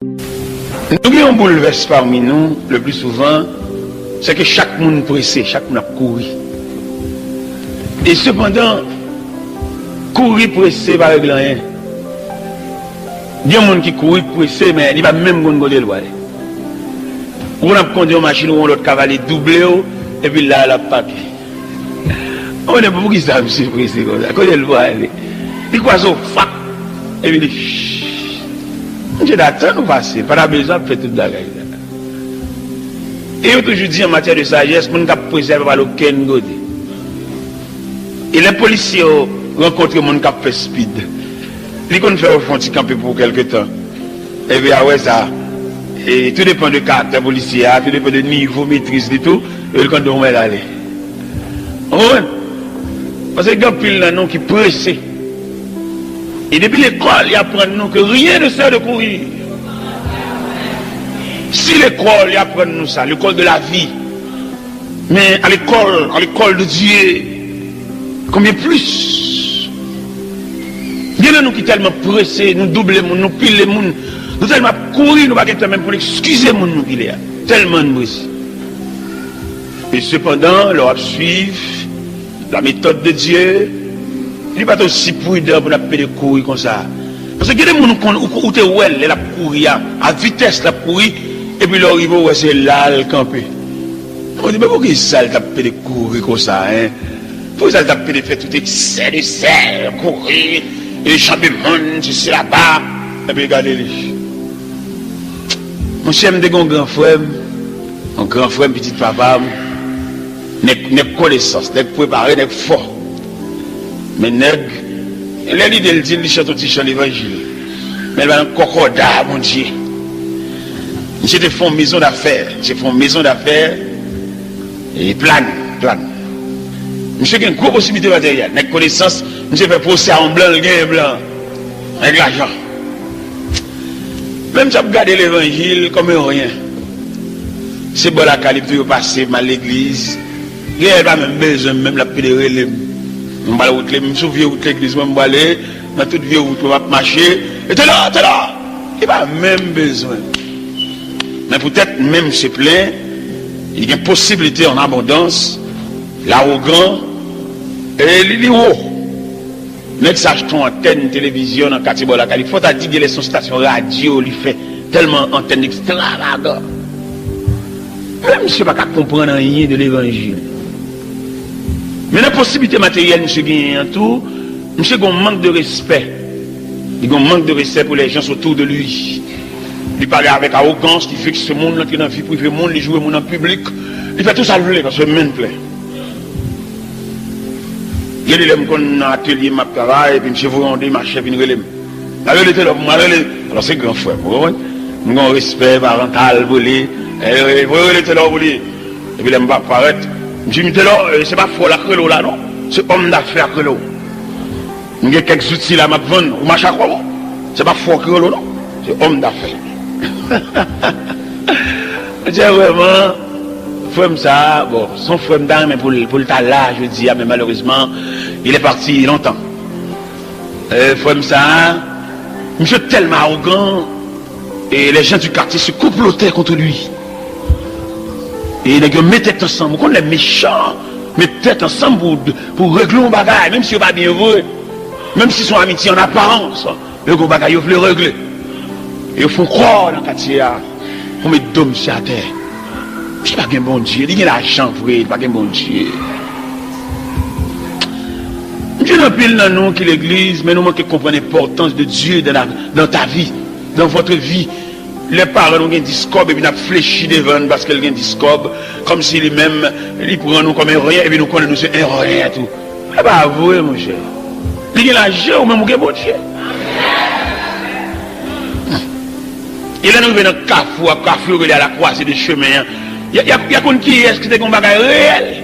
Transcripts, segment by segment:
Nous qui on bouleverse parmi nous, le plus souvent, c'est que chaque monde pressé, chaque monde a couru. Et cependant, courir pressé par rien. Il y a des gens qui courent pressé, mais il va même pas le voir. On a conduit une machine où on a cavalier doublé, et puis là, la papier. On est beaucoup qui savent, monsieur pressé comme ça. Quand il voit, il croit ça, fac, et puis il dit, je d'attendre nous passer, pas besoin de faire toute la gueule. Et je toujours dit en matière de sagesse, on ne peut pas préserver par aucun côté. Et les policiers rencontrent les gens qui fait speed. Ils vont faire au fond de camper pour quelque temps. Et bien, ouais, ça. Et tout dépend de caractère policier, tout dépend de niveau, maîtrise et tout. Et ils vont aller. Parce que il y a pile de gens qui pressent. Et depuis l'école, ils apprennent nous que rien ne sert de courir. Si l'école, ils apprennent nous ça, l'école de la vie. Mais à l'école de Dieu, combien plus? Il y a nous qui tellement pressés, nous doublons, nous pilons, nous tellement courir, nous ne pouvons pas même pour excuser nous qui est tellement pressés. Et cependant, leur suivre la méthode de Dieu. Il n'est pas aussi prudent pour nous courir comme ça. Parce que il y a des gens qui ont la courir à vitesse, la courir, et puis leur arrive, c'est là le camper. On dit, mais pourquoi ça t'a fait courir comme ça, hein? Pourquoi ça t'a fait faire tout excès de sel, courir, et chanter le monde, c'est là-bas, et puis regardez-les. Mon cher, je suis un grand frère, petit papa, n'est connaissance, n'est préparé, n'est fort. Mais nègre, l'idée dit, il chante aussi chant l'évangile. Mais il va un concordat, mon Dieu. J'ai fait une maison d'affaires. Et plane. Monsieur qui a une grosse possibilité matérielle. Avec connaissance, monsieur fait procès en blanc, le gain blanc. Avec l'argent. Même si vous regardez l'évangile comme rien. C'est bon la qualité de passer mal l'église. Il n'y a pas même besoin, même la pédérée. Je me souviens de l'église, je vais aller dans toute vie où je vais marcher. Et t'es là. Il n'y a pas même besoin. Mais peut-être même c'est plein, il y a une possibilité en abondance, l'arrogant et l'héros. Nous achetons antenne télévision dans le quartier de la Californie. Il faut dire que les stations radio lui fait tellement antenne extravagante. Même si je ne sais pas comprendre rien de l'évangile. Mais la possibilité matérielle, monsieur gagne en tout, monsieur a un manque de respect. Il a un manque de respect pour les gens autour de lui. Il parle avec arrogance, qui fait que ce monde qui est dans la vie privée, le monde, il joue le monde en public. Il fait tout ça le parce que le monde plaît. Il y a des gens qui ont un atelier, ma travail, et puis monsieur vous rendez ma chef, il relève. Alors c'est grand frère, vous voyez? Nous avons un respect parental, vous voyez? Et vous voyez, et puis il ne va pas paraître. Je me dis là, c'est pas fort la crelo là, non? C'est homme d'affaires crelo. Il y a quelques outils là, ma vendre, ou ma chakra, c'est pas fort crelo, non? C'est homme d'affaires. Je dis vraiment, frère ça, bon, son frère d'âme, mais pour le tas là, je dis, mais malheureusement, il est parti longtemps. Frère ça, monsieur tellement arrogant, et les gens du quartier se complotaient contre lui. Et les gens mettaient ensemble, quand les méchants mettaient ensemble pour régler un bagage, même si on va bien vrai, même si son amitié en apparence, le gros bagage, ils veulent le régler. Et ils font croire dans le quartier, on met d'hommes sur la terre. C'est pas qu'un bon Dieu, il y a l'argent vrai, c'est pas qu'un bon Dieu. Dieu n'a pile dans nous qui l'église, mais nous manquons de comprendre l'importance de Dieu dans ta vie, dans votre vie. Les parents ont un discours et puis nous avons fléchi devant parce qu'ils ont un discours comme si lui-même, il prend nous comme un rien et puis nous connaissons nous c'est un rien tout. C'est pas vrai, mon cher. Il y a l'argent ou même un bon Dieu. Il est arrivé dans le carrefour, il est à la croisée des chemins. Il y a qu'on qui est-ce qui est un bagage réel.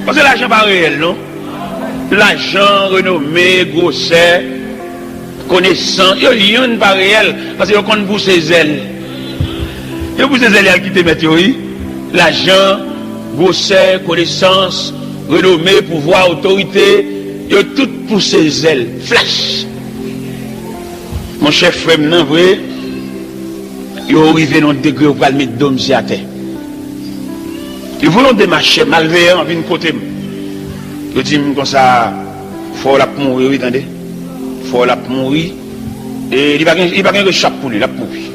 Parce que l'argent n'est pas réel, non? L'argent, renommé, grosset, connaissant, il n'y a pas réel. Parce qu'il y a qu'on pousse ses ailes. Il y a pousse ses ailes qui te mettent, oui. L'argent, grosset, connaissance, renommé, pouvoir, autorité, il y a tout pour ses ailes. Flash. Mon chef frère, non, vrai? ils arrivent dans un degré où ils vont mettre d'hommes à terre. Ils voulaient démarcher, malveillant, venir côté. Ils disent comme ça, il faut la mourir, oui, attendez. Il faut la mourir. Et il n'y a pas de chape pour lui, la mourir.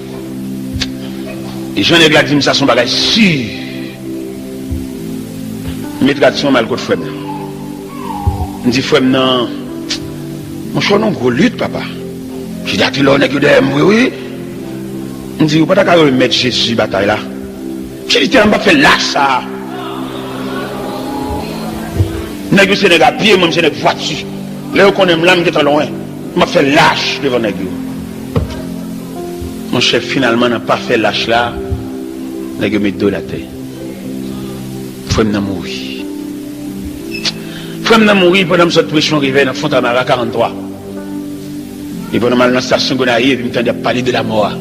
Et j'en ai dit ça, son bagage sûr. Mais tradition mal contre frère. Je dis frère, non. Mon choix non gros lutte, papa. Je dis à qui l'on est que oui, oui. Je dis, vous ne pouvez pas remettre Jésus bataille là. Je dis, on va faire lâche ça. Nègre Sénégal, pied, même c'est une voiture. Là, on aime l'âme qui est loin. On va faire lâche devant nègre. Mon chef, finalement, n'a pas fait lâche là. Nègre met deux la tête. Faut me mourir. Faut me mourir pendant que cette pression arrivait dans Fontamara 43. Et pendant mal dans la station Gonaïve, il me tendait à parler de la mort.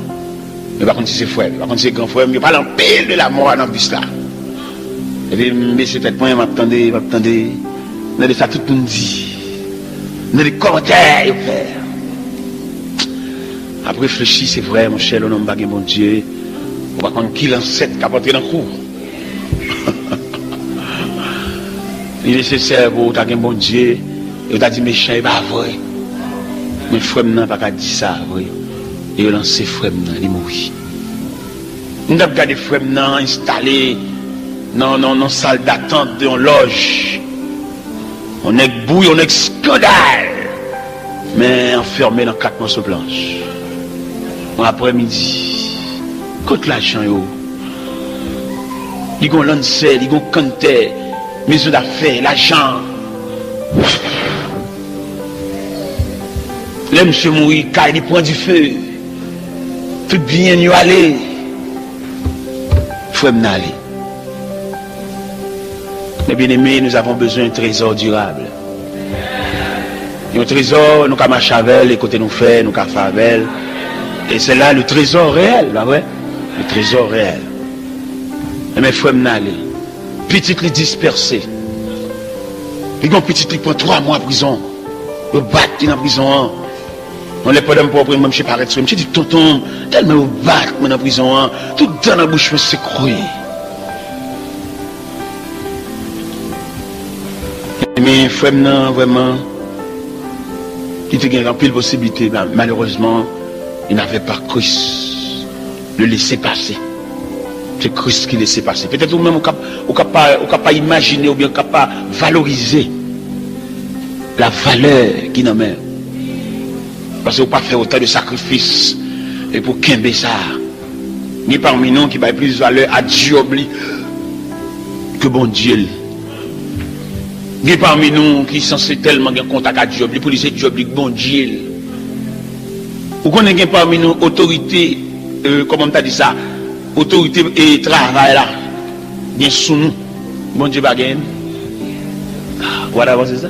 Mais par contre, c'est frère, par contre, c'est grand frère, mais parle en pile de la mort dans le bus là. Et puis, monsieur, tête moi, m'attendez. Dans de ça, tout le monde dit. Dans les commentaires, il fait. Après, réfléchir, c'est vrai, mon cher, l'homme bagué, mon Dieu. On va prendre qui l'ancêtre qui a porté dans le cours. Il est nécessaire pour tu as un bon Dieu. Et tu as dit méchant, il pas vrai. Mais frère, n'a pas dit ça, vrai. Et il a lancé frère, il est mort. Nous avons gardé frère, installé dans salle d'attente de loge. On est bouille, on est scandale. Mais enfermé dans 4 morceaux blanches. Après-midi, contre l'argent, ils ont lancé, ils ont canté, maison d'affaires, l'argent. Là, monsieur mourir, car il prend du feu. Tout bien, nous aller. Il faut m'en aller. Mes bien-aimés, nous avons besoin d'un trésor durable. Un trésor, nous avons marché avec, côté nous fait, nous avons fait avec. Et c'est là le trésor réel, là, ouais. Le trésor réel. Mais il faut m'en aller. Petit les dispersé. Les gens petit qui prend 3 mois en prison. Ils battent dans la prison. On n'est pas d'un pauvre, même chez Paret. Je me dis, tonton, tellement ils battent dans la prison. Tout dans la bouche, c'est croyé. Mais frère, non, vraiment, il y a pile de possibilités. Malheureusement, il n'avait pas Christ le laisser passer. C'est Christ qui laissait passer. Peut-être ou même on ne peut pas imaginer ou bien on ne peut pas valoriser la valeur qui n'a même. Parce qu'on ne peut pas faire autant de sacrifices et pour qu'aimer ça. Ni parmi nous qui va plus de valeur à Dieu que bon Dieu. Ni parmi nous qui sont censés tellement en contact avec Dieu, pour lui c'est Dieu, bon Dieu. Ou qu'on est parmi nous autorité, comment on t'a dit ça, autorité et travail là, bien sous nous, bon Dieu bagaille. Voilà, c'est ça.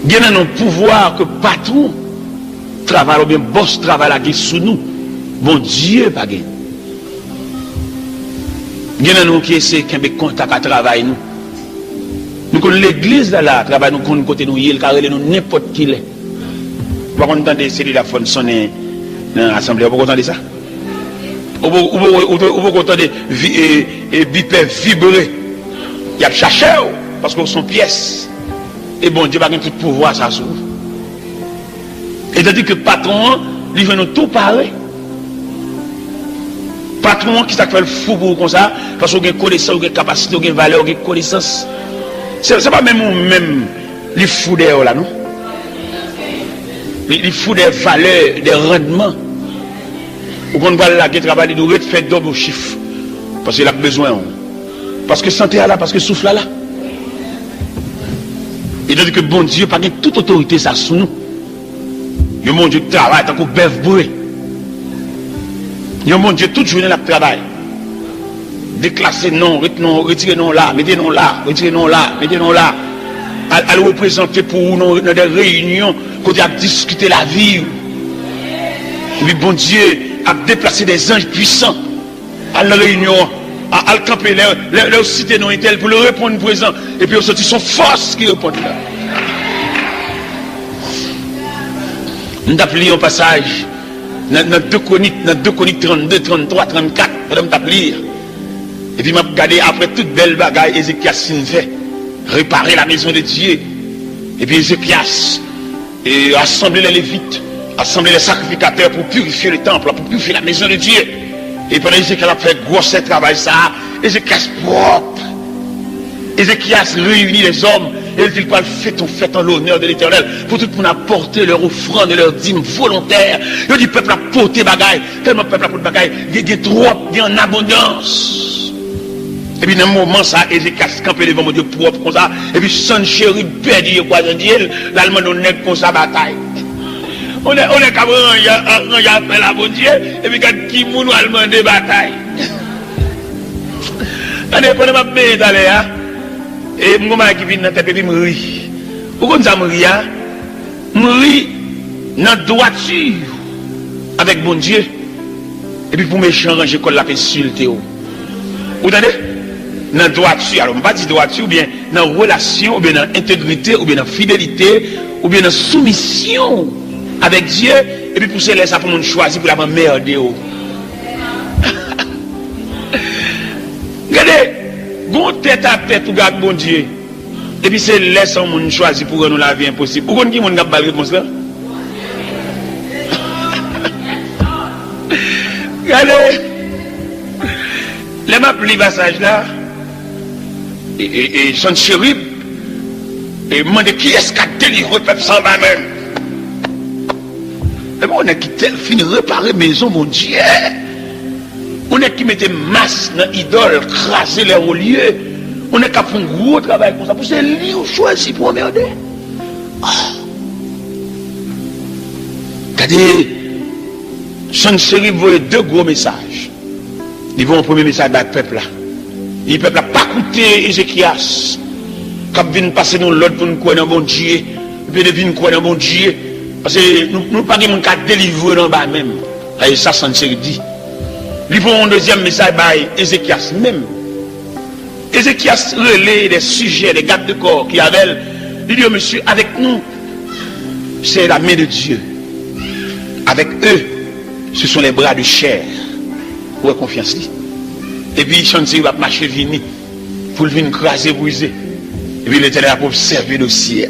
Bien dans nos pouvoirs que patron travail ou bien boss travail là qui sous nous, bon Dieu bagaille. Bien dans nous qui essaient de contact à travail nous. Nous connaissons l'église là, travail nous connaissons côté nous, il carré nous n'importe qui l'est. Vous entendez celui la fond sonner dans l'assemblée, vous entendez ça? Vous entendez bipé vibrer. Il y a cherché parce que sont pièces. Et bon Dieu va gagner tout pouvoir ça s'ouvre. Et tandis que patron, il veut nous tout parler. Patron qui s'appelle fou pour comme ça, parce qu'on a connaissance, on a capacité, on a valeur, on a connaissance. C'est pas même les fous d'ailleurs là, non? Les fous des valeurs, des rendements. Ou qu'on va là qui travaille, il doit faire double chiffre. Parce qu'il a besoin. Parce que santé là, parce que souffle là. Il dit que bon Dieu, pas toute autorité ça sous nous. Le mon Dieu travaille tant qu'on bœuf bourré. Le mon Dieu toute journée la travail. Déclasser non, retirer non là, mettez non là, retirer non là, mettez non là. À le représenter pour nous dans des réunions, quand il a discuté la vie. Et puis bon Dieu a déplacé des anges puissants à la réunion, à le camper, leur cité non intel pour leur répondre présent. Et puis aussi son force qui répond là. Nous appelons au passage Dans 2 Chroniques 32, 33, 34, madame t'a lire. Et puis m'a regardé après toute belle bagaille Ézéchias fait réparer la maison de Dieu. Et puis Ézéchias et assembler les Lévites, assembler les sacrificateurs pour purifier le temple, pour purifier la maison de Dieu. Et pendant Ézéchias a fait gros travail ça, Ézéchias propre. Ézéchias réunit les hommes et il dit pas fait en l'honneur de l'Éternel pour tout le monde apporter leur offrande et leur dîme volontaire. Il dit peuple a porté bagaille, tellement peuple a porté bagaille, il y a trop, il y a en abondance. Et puis dans un moment ça, Ézéchias campé devant mon Dieu propre comme ça, et puis son chéri perdu quoi dans Dieu, l'allemand on est comme ça bataille. On est comme il y a appel à bon Dieu, et puis quand qui moun allemand de bataille. On est pendant ma paix d'aller hein. Et moi qui vient dans tête et me rit. Pourquoi ça me rit hein? Me rit dans droiture avec bon Dieu. Et puis pour méchant ranger qu'on l'a insulté. Vous entendez? Dans droiture, alors on pas dire droiture ou bien dans relation ou bien dans intégrité ou bien dans fidélité ou bien dans soumission avec Dieu et puis pour se laisser pour mon choisir pour la merder. Regardez, bon tête à tête pour garder bon Dieu. Et puis c'est laisser mon choisir pour nous la vie impossible. Pourquoi qui mon gars pas réponse là? Regardez, les m'a pris passage là. Et son chérib et demande qui est-ce qui a délivré le peuple sans va même. Et bon, on est qui tel fini réparer maison mon Dieu. On est qui mettait masse dans l'idole, craser les relieux. On est qui a fait un gros travail pour ça. Pour c'est lui ou choisi pour emmerder. Regardez, son chérib voyait 2 gros messages. Ils vont au premier message dans le peuple là. Le peuple n'a pas écouté Ézéchias. Quand vient passer dans l'autre pour nous croire dans bon Dieu, et puis de venir croire dans bon Dieu. Parce que nous ne pas de cas délivrer dans bas même. Et ça, c'est ce dit. Ils font un deuxième message par Ézéchias même. Ézéchias relaie des sujets, des gardes de corps qui avaient. Il dit, monsieur, avec nous, c'est la main de Dieu. Avec eux, ce sont les bras de chair. Vous avez confiance. Et puis, il va marcher vini pour venir craser, briser. Et puis, l'Éternel a observé le dossier.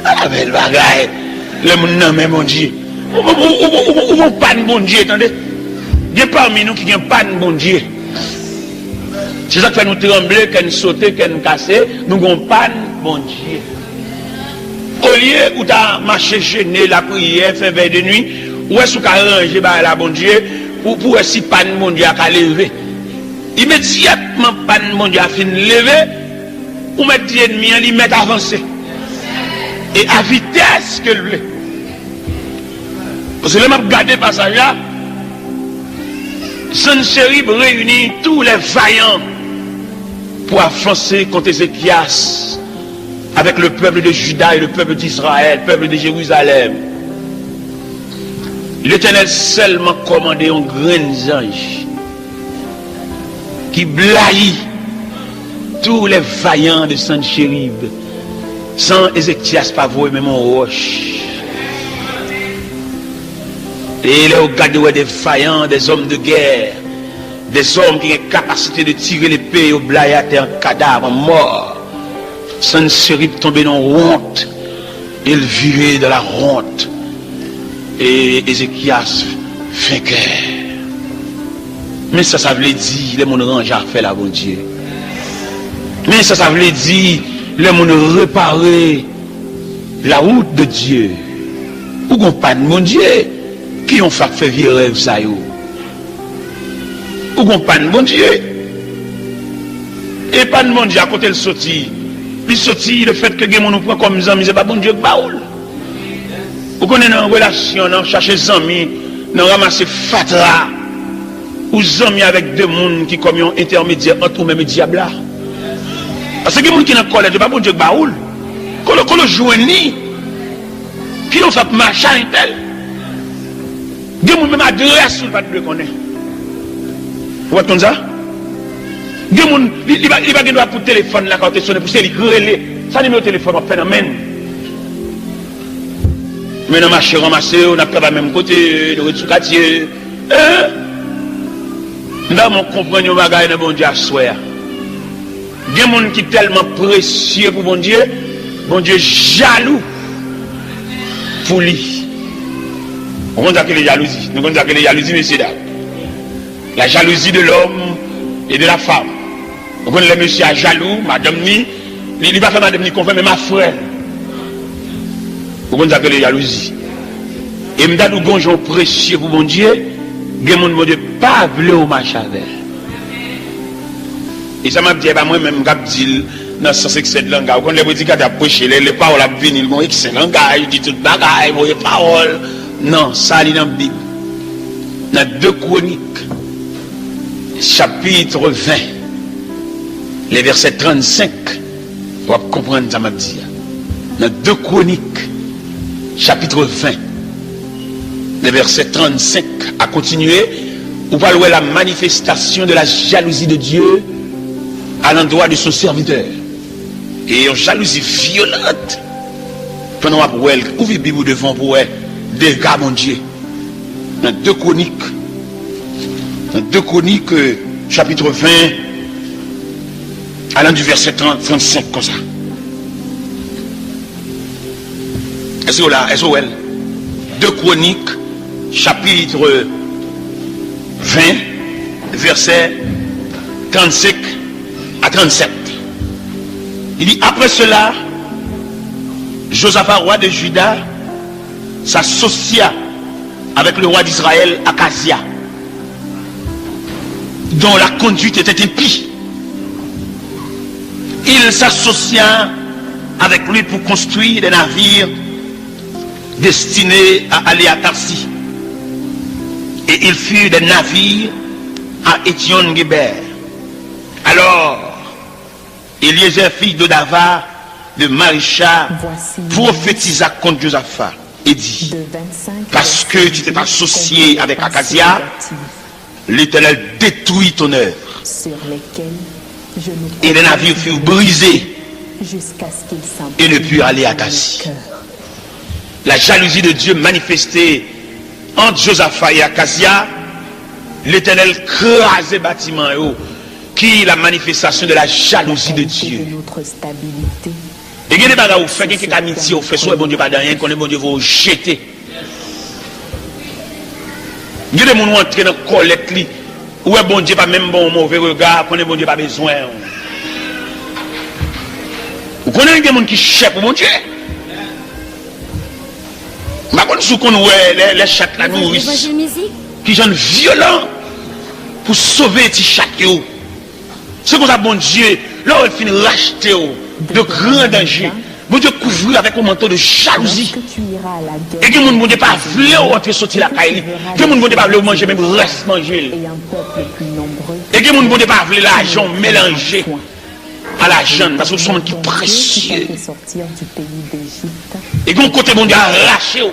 La belle bagaille. Le monde n'a même bon Dieu. Ou vont pas de bon Dieu, attendez. Il y a parmi nous qui n'ont pas de bon Dieu. C'est ça qui fait nous trembler, qu'on saute, qu'on casse. Nous n'avons pas de bon Dieu. Au lieu où tu as marché gêné, la prière, fait veille de nuit, où est-ce que tu as rangé la bon Dieu, pour si pas de bon Dieu à lever. Immédiatement, pas de bon Dieu a fini de lever, ou mettre l'ennemi, il met avancé. Et à vitesse que le. Parce que là, je regarde le passage là, Sennacherib réunit tous les vaillants pour avancer contre Ézéchias avec le peuple de Juda et le peuple d'Israël, le peuple de Jérusalem. L'Éternel seulement commandé un grand ange qui blaye tous les vaillants de Sennacherib. Sans Ézéchias pas voir même en roche. Et il regarde des vaillants, des hommes de guerre, des hommes qui ont la capacité de tirer l'épée au blaye à terre, un cadavre mort. Sennacherib tombé dans la honte. Il vivait dans la honte. Et Ézéchias vainqueur. Mais ça veut dire, les gens rangent à faire la bonne Dieu. Mais ça veut dire, les gens réparer la route de Dieu. Ou qu'on pas de mon Dieu, qui ont fait vieux rêve ça yo. Ou qu'on pas de mon Dieu. Et pas de mon Dieu à côté le sorti. Il sorti le fait que les gens nous prennent comme amis, c'est pas bon Dieu que baoul. Ou qu'on est dans une relation, dans chercher des amis, dans ramasser fatra. Ou amis avec deux mondes qui comme un intermédiaire entre eux-mêmes et diable là. Parce que les gens qui sont dans le collège, c'est pas bon Dieu que baoul. Quand le journée, qui ont fait marcher un tel. Il y a même adresse sur le pas de connaître. Vous voyez ça? Il y a des gens qui doivent pour téléphone là quand tu sonnes pour se relais. Ça numéro de téléphone, un phénomène. Maintenant, marché ramassé, on n'a pas le même côté, nous sommes quartier. Dans mon compagnon, bagaille de bon Dieu à soi. Il y a des gens qui sont tellement précieux pour bon Dieu jaloux pour lui. On connaît que les jalousies. Nous connaissons que les jalousies, messieurs dames. La jalousie de l'homme et de la femme. On connaît les messieurs jaloux, madame ni, il ne va pas faire madame ni confirme, mais ma frère. Vous connaissez que les jalousies. Et m'da nous gonjons précieux pour mon Dieu, gen moun bon Dieu pas vle au marche avec. Et ça m'a dit bah moi même gap dit dans sens excellent langage. Quand les prédicateurs prêcher les paroles à venir bon excellent langage, dit toute bagaille, bon paroles. Non, ça lit dans la Bible. Dans 2 Chroniques chapitre 20 les versets 35 pour comprendre ça m'a dit. Dans 2 Chroniques chapitre 20 le verset 35 à continuer, où va louer la manifestation de la jalousie de Dieu à l'endroit de son serviteur. Et une jalousie violente. Pendant que vous ouvrez la Bible devant pour des gars, mon Dieu. Dans 2 Chroniques, chapitre 20, allant du verset 35 comme ça. Est-ce que là, est-ce que 2 Chroniques, chapitre 20, verset 35 à 37. Il dit, après cela, Josaphat, roi de Juda, s'associa avec le roi d'Israël, Akazia, dont la conduite était impie. Il s'associa avec lui pour construire des navires destinés à aller à Tarsis. Et il fut des navires à Étion-Guéber. Alors, Eliezer, fils de Dava, de Marisha, prophétisa contre Josaphat et dit, parce que tu t'es associé avec Akazia, l'Éternel détruit ton œuvre. Et les navires furent brisés et ne purent aller à Tarsis. La jalousie de Dieu manifestée entre Josaphat et Akazia, l'Éternel crasait bâtiment qui est la manifestation de la jalousie de Dieu. Et il y a des bagages où fait quelques amitiés, où fait soit bon Dieu pas rien, qu'on est bon Dieu vous jeter. Il y a des gens qui entrent dans la collecte, où est bon Dieu pas même bon mauvais regard, qu'on est bon Dieu pas besoin. Vous connaissez des gens qui cherchent pour bon Dieu? Par contre, si on voit les chats la nourrice, qui sont violents pour sauver les chats, c'est comme ça, bon Dieu, là où il finit racheter de grands dangers, bon Dieu couvrir avec un manteau de jalousie. Et que mon bon Dieu pas voulu rentrer sortir la caille, que mon bon Dieu pas voulu manger, même reste manger. Et que mon bon Dieu pas voulu l'argent mélanger à l'argent, parce que sont qui précieux. Et qu'on côté mon Dieu arraché.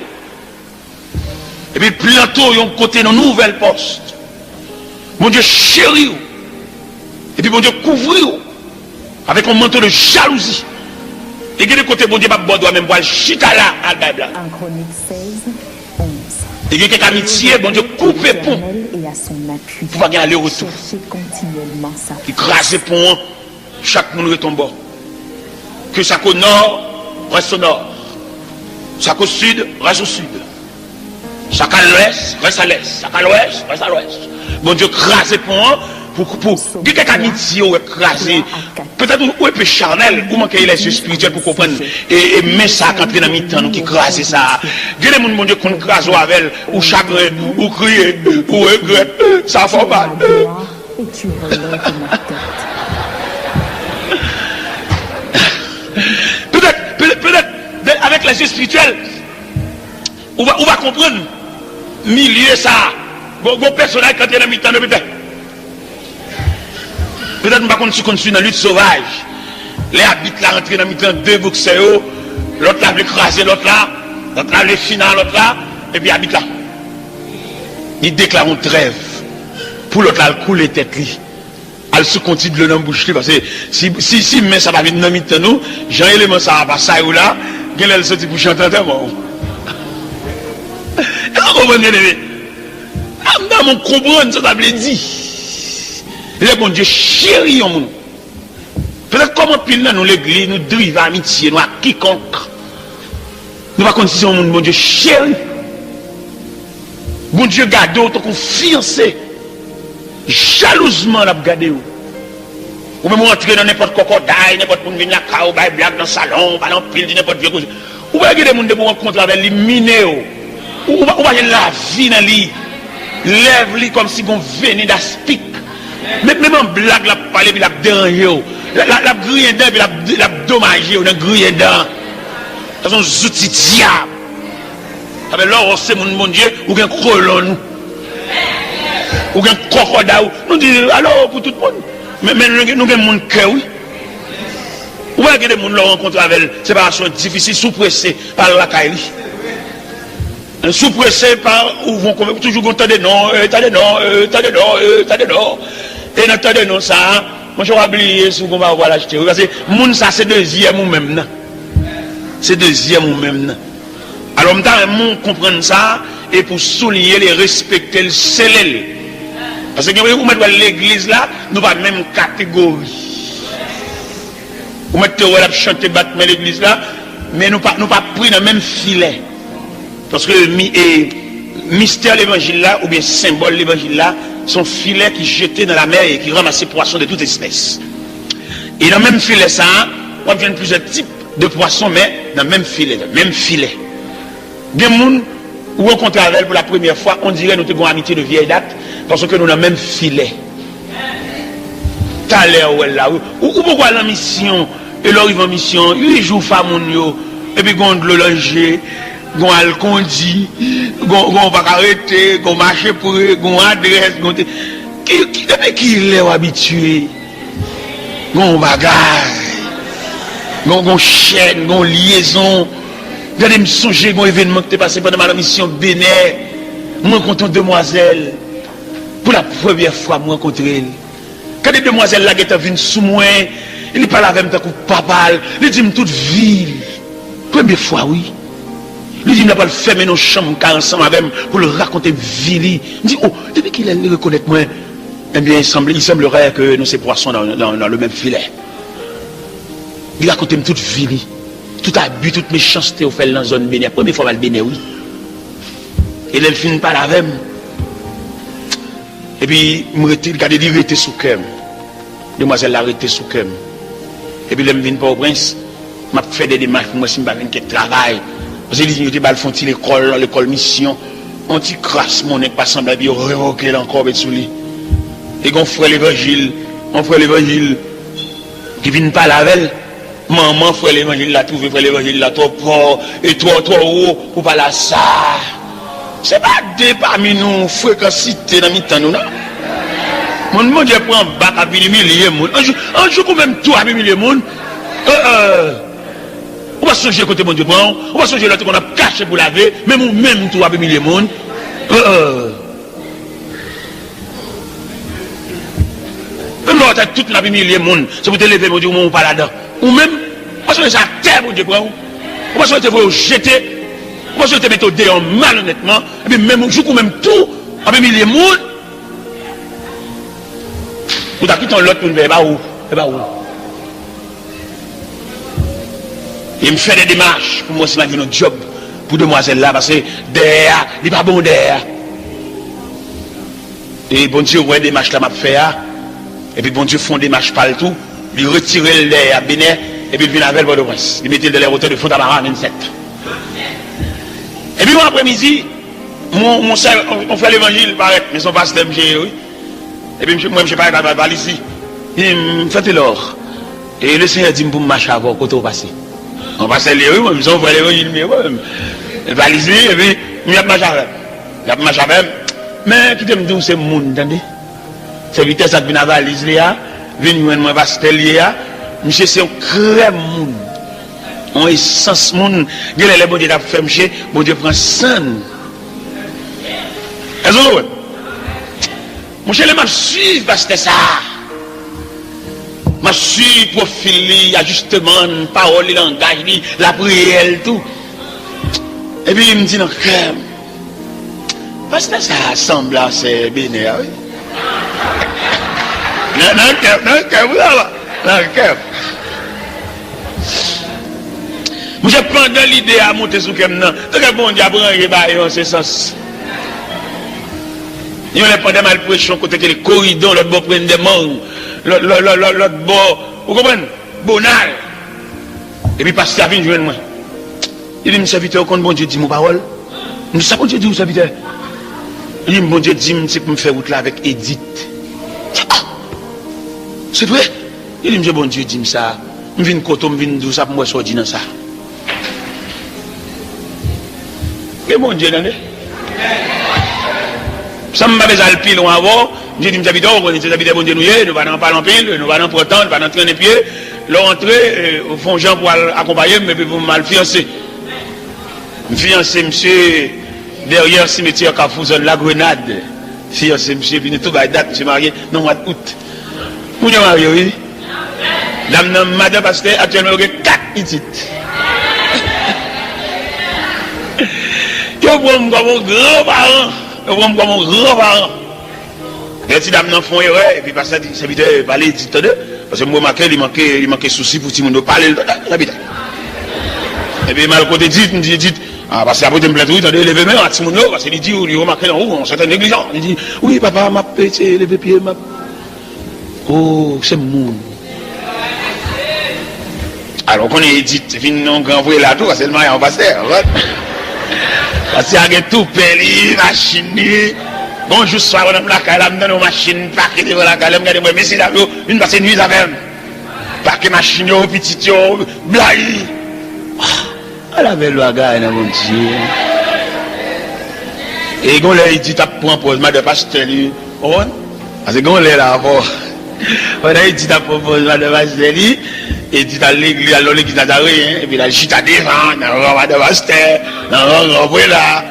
Et puis bientôt, il y a un côté dans nouvelle poste. Mon Dieu chéri. Et puis mon Dieu couvrir avec un manteau de jalousie. Et que de côté, mon Dieu pas doit même voir chita là à Bible. En Chronique 16, 11. Et que quelques amitiés, mon Dieu couper pont. Pour pas aller retour. Il crase pont, chaque monde retombe. Que ça qu'au nord, reste au nord. Ça qu'au sud, reste au sud. Ça qu'à l'ouest, reste à l'est. Ça qu'à l'ouest, reste à l'ouest. Mon Dieu crase pont. Pour quelques amitiés ou écraser, peut-être ou est peu charnel, ou manquer les yeux spirituels pour comprendre, et mais ça quand dans mi-temps, nous qui crase ça. Dieu les mon Dieu qu'on crase avec, ou chagrin, ou crier, ou regret, ça fait mal. Peut-être, avec les yeux spirituels, on va comprendre, milieu ça, bon personnage quand il y a dans mi-temps, peut-être. Peut-être que nous sommes dans la lutte sauvage. Les habitants là rentrent dans le deux boxeurs, l'autre là veut écraser l'autre là le final l'autre là, et puis habite là. Il déclare une trêve pour l'autre là le couler tête li. Elle se continue de le bouche parce que si mais ça va venir dans le nous, Jean élément ça va pas ça ou là, elle sorti pour chanter bon. comprenez? Dans mon comprendre, ça veut dire. Le bon Dieu chérit au monde. Peut-être comment pile dans nous l'église, nous drive à amitié, nous à quiconque. Nous pas si on mon Dieu chéri. Bon Dieu garde autant qu'on fiancé. Jalousement l'a garder. Ou même rentrer dans n'importe quoi d'ai, n'importe monde venir là ou bail blague dans salon, pas dans pile n'importe vieux chose. Ou pas que des monde pour rencontrer avec lui miné ou pas la vie dans lui. Lève lui comme si on venait d'aspic. Même en blague la parler puis la déranger. La grille dedans puis la dommager ou dans grille dedans. Ça sont outils diables. Avec l'or c'est mon Dieu ou un colon ou un crocodile. Nous disons alors pour tout le monde. Mais nous avons mon cœur, oui. Ou est-ce que les gens rencontrent avec séparation difficile, sous-pressé par la caille. Sous-pressé par où vont toujours t'as des noms, t'as des noms. Et dans t'as des noms ça, moi je vais oublier si on va voir l'acheter. Parce que moun ça c'est deuxième ou même. C'est deuxième ou même. Alors on comprendre ça et pour souligner les respecter le sceller. Parce que vous mettez l'église là, nous pas même catégorie. Vous mettez chanter battre l'église là, mais nous pas pris dans le même filet. Parce que mystère l'évangile là, ou bien symbole l'évangile là, sont filets qui jetés dans la mer et qui ramassent poissons de toute espèce. Et dans le même filet ça, on vient plusieurs types de poissons, mais dans le même filet, Des gens ou rencontrent avec pour la première fois, on dirait nous avons amitié de vieille date, parce que nous avons le même filet. T'as l'air ou pourquoi la mission, et leur en mission, 8 jours femme, et puis on le langer, on al condi, on va arrêter, on marcher pour eux, on adresse, qui est habitué, on bagarre, on chaîne, on liaison. Regardez, me songer un événement qui est passé pendant ma mission Bénin. Moi, rencontre une demoiselle. Pour la première fois, moi, rencontre elle. Quand les demoiselles là, qui viennent sous moi, il parle avec moi, papa, il dit toute ville. Première fois, oui. Il dit, il n'a pas le fait, mais nos chambres, ensemble avec moi, pour le raconter une vie. Il dit, oh, depuis qu'il a reconnaître moi, eh bien, il semblerait que nous, ces poissons dans le même filet. Il a raconté toute vie. Tout abus, toute méchanceté au fait dans la zone bénie. La première fois, elle bénie, oui. Et elle finit par la même. Et puis, il était sous cœur. Demoiselle l'a arrêté sous cœur. Et puis, elle me vient pas au prince. M'a fait des démarches pour moi, si je ne pas travail. Parce que les gens font l'école mission. On dit crasse mon nez, pas semble bien révoquer encore sous lui. Et qu'on ferait l'évangile. On ferait l'évangile. Qui vient pas la veille. Maman, frère l'évangile l'a trouvé, frère l'évangile l'a trop fort, et trop haut, pour pas la ça. C'est pas deux parmi nous, fréquencité dans le temps, nous, non? Mon Dieu prend un bac à milliers de monde. Un jour, quand même, tout à milliers de monde. On va changer côté mon Dieu prend, on va changer l'autre qu'on a caché pour laver, même tout à milliers de monde. Même l'autre, toute la milliers de monde, c'est pour te lever, mon Dieu, on pas là-dedans. Ou même, on va se à terre, mon Dieu, on va se jeter, on va se mettre au dehors malhonnêtement, et puis même, je coup même tout, avec milliers de monde, ou t'as quitté l'autre pour me faire, où? Il me fait des démarches pour moi, c'est un job pour demoiselle là, parce que derrière, il n'est pas bon derrière. Et bon Dieu, ouais, des démarches là, m'a fait, et puis bon Dieu, font des démarches partout. Il retire le lait à Bénin et puis il vient avec le prince. Il mettait de l'air hauteur de Fontamara 27. Et puis mon après-midi, on fait l'évangile, paraît, mais son pasteur me gère, oui. Et puis moi, je ne sais pas, il va ici. Il me fait l'or. Et le Seigneur dit pour me marcher avant, quand on passe. On passe les rues, moi, je fais l'évangile, il va ici, et puis il y a marché avec. Mais qui te me dit, c'est le monde, entendez? C'est vitesse qui vient à valise, là. Venu moi Bastelia, monsieur c'est un crème moun. On essence moun, les bon Dieu t'a fait monsieur, bon Dieu prend sang. Est-ce que monsieur le m'a suivre parce que ça. M'a suivre profil, ajustement, parole, langage, la prière tout. Et puis il me dit non crème. Parce que ça semble assez binaire, oui. Dans le cœur, vous là, dans le cœur. Moi, je prends dans l'idée à monter sous comme non. Tout le monde a pris en ce sens. Il y a pendant mal pression côté que les corridors, l'autre bord prennent des morts, l'autre bord, vous comprenez? Bonal. Et puis pasteur vient joindre moi. Il dit mon serviteur quand bon Dieu dit mon parole. Je dis ça bon Dieu dit mon serviteur. Il dit bon Dieu dit c'est pour me faire route là avec Edith. C'est vrai? Il dit monsieur bon Dieu dit ça. Je viens côté, je viens d'où ça pour moi sortir dans ça. Mais bon Dieu non. Ça m'a besoin de pile avant. Je dis, nous habitons, on est habités bon Dieu, nous allons parler en pile, nous allons prendre temps, nous allons traîner pieds, l'entrée, au fond, Jean pour accompagner, mais pour mal fiancé. Fiancé, monsieur, derrière le cimetière Carrefour, la Grenade. Fiancé, monsieur, puis nous tout va date, monsieur marié, non, mois d'août. Vous êtes marié, oui? Madame, parce qu'actuellement, il y a 4 petites. Je prends comme mon grand-parent. Je prends comme mon grand-parent. Les petits dames n'en font erreur, et puis parce que ça veut dire parler dit parce que moi il manquait souci pour tout le monde parler et puis mal côté dit ah parce que après me plaît oui t'as lever main à tout le monde parce qu'il dit il remarqué en haut on s'était négligent il dit oui papa m'a pété lever pied m'a oh c'est mon alors qu'on est dit fin non grand voyer là tout c'est le mariage en pasteur parce qu'il y a tout peli machine. Bonjour, soir, on a la calame dans nos machines, paquet devant la calame, regardez-moi, mais c'est là, une passe nuit avec paquet machine, petit, blague. Elle avait le gars, elle a mon Dieu. Et quand il dit, t'as pris un pause, madame pasteur, parce que quand il est là, on a dit, t'as pris un pause, madame pasteur, et dit, à l'église, à l'église d'Azaré, et puis la chute à devant, dans le madame pasteur, dans le roi là.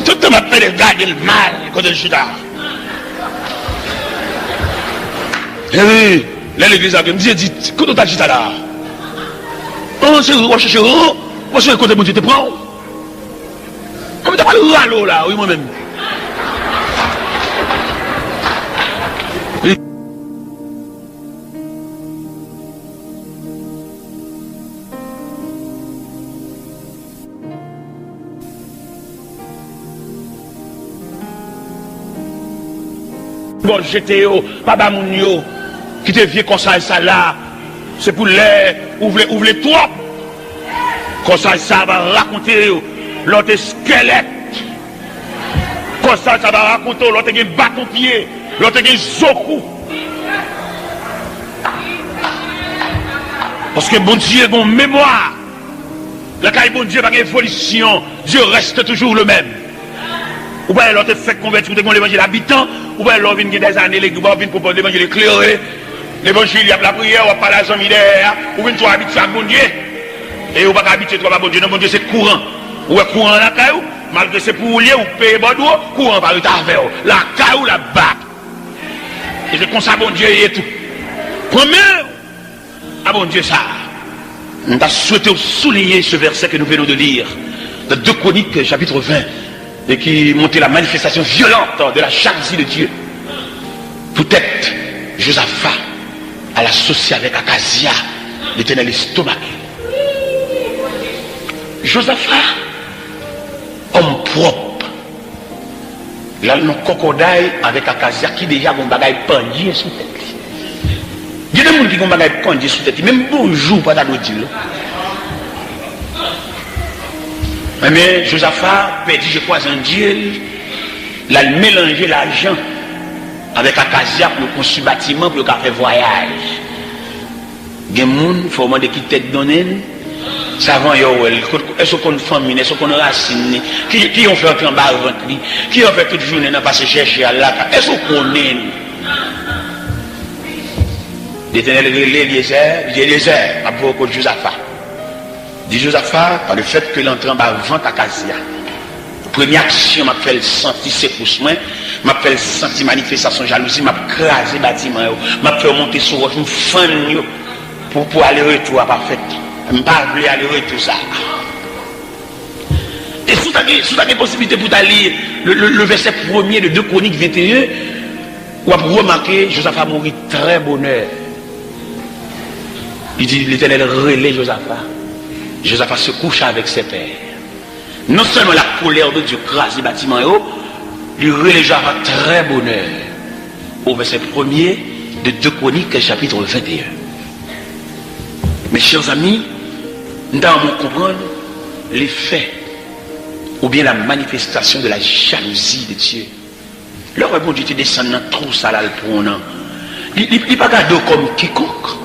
Tout le monde fait garder le mal quand je suis là. Et oui, l'église a dit, quand tu as dit là, on se recherche, on se recherche, tu te prends. On ne t'a pas le râleau là, oui, moi-même. Bon, j'étais au papa Mounio, qui te vient comme ça et ça là, c'est pour les ouvrir toi. Comme ça va raconter l'autre squelette. Comme ça va raconter l'autre qui bâton pied, l'autre qui zoku. Parce que bon Dieu, bon mémoire. La caille bon Dieu, pas d'évolution, Dieu reste toujours le même. Ou bien l'autre fait convertir l'évangile habitant, ou bien l'autre vient des années, les gars viennent proposer l'évangile éclairé, l'évangile, il y a la prière, on va parler à la jambe d'air, ou bien tu habites à bon Dieu, et on va pas habituer toi à bon Dieu, non, bon Dieu c'est courant. Ou est courant la caille, malgré c'est pour lier, ou payer bordeaux, courant par le avec la caille ou la bac. Et c'est comme ça, bon Dieu, et tout. Premier, à bon Dieu, ça. On a souhaité souligner ce verset que nous venons de lire, de 2 Chroniques, chapitre 20. Et qui montait la manifestation violente de la jalousie de Dieu. Peut-être Josaphat à l'associer avec Akazia, l'Éternel estomac. Josaphat, homme propre, il a un cocodaille avec Akazia qui déjà a un bagage pendier sous tête. Il y a des gens qui ont un bagage pendier sous tête, même bonjour, pas d'adoudir. Mais Josaphat perdit, je crois, un Dieu, il a mélangé l'argent avec Akazia pour construire bâtiment pour faire voyage. Il y a des gens qui font des têtes données, savant, est-ce qu'on famille, est-ce qu'on racine, qui ont fait entrer en bas au ventre, qui ont fait toute journée dans passer chercher à la est-ce qu'on est l'Éternel Eliezer, à propos de Josaphat. Dit Josaphat, par le fait que l'entrée en bas vente à Akazia. Première action, m'a fait sentir ses pouces, m'a fait sentir manifestation jalousie, m'a crasé bâtiment, m'a fait monter sur roche, m'a fan pour aller retour à parfait. Je ne pas aller retour ça. Et sous ta possibilité pour lire le verset 1er de 2 Chroniques 21, vous avez remarqué, Josaphat a mouru très bonheur. Il dit, l'Éternel relaie Josaphat. Josaphat se couche avec ses pères. Non seulement la colère de Dieu crase les bâtiments, il relaie Josaphat très bonheur. Au verset 1er de 2 Chroniques, chapitre 21. Mes chers amis, nous devons comprendre les faits ou bien la manifestation de la jalousie de Dieu. Le bon Dieu te descend dans trop salal pour un an. Il n'est pas gardé comme quiconque.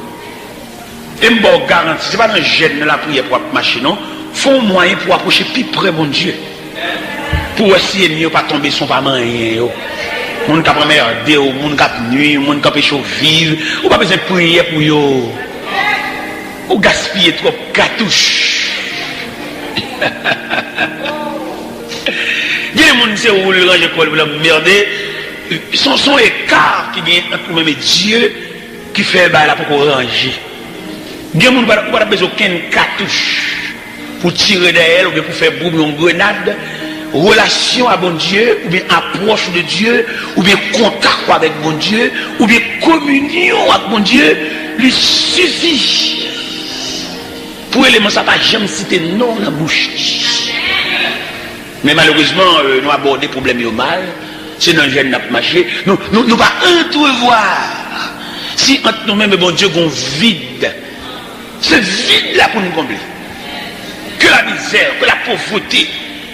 Et je vous garantis, ce n'est pas dans le gêne de la prière pour marcher, non. Il faut un moyen pour approcher plus près mon Dieu. Pour essayer de ne pas tomber son pas rien. Moun ka merde, moun ka nuit, moun ka pécho vivre, ou pas besoin de prier pour yo. Ou gaspiller trop cartouche. Il y a des gens qui ont le range pour la merder. Son écart qui vient entre nous-mêmes et Dieu qui fait là pour ranger. Il y a des gens qui n'ont pas besoin d'aucune cartouche pour tirer d'elle ou bien pour faire boum une grenade. Relation à bon Dieu, ou bien approche de Dieu, ou bien contact avec bon Dieu, ou bien communion avec bon Dieu, lui suffit. Pour élément, ça ne va jamais citer non dans la bouche. Mais malheureusement, nous abordons des problèmes mal. C'est dans le gène n'a pas marché. Nous ne pas entrevoir. Si entre nous-mêmes et bon Dieu, on vide. Ce vide-là pour nous combler. Que la misère, que la pauvreté,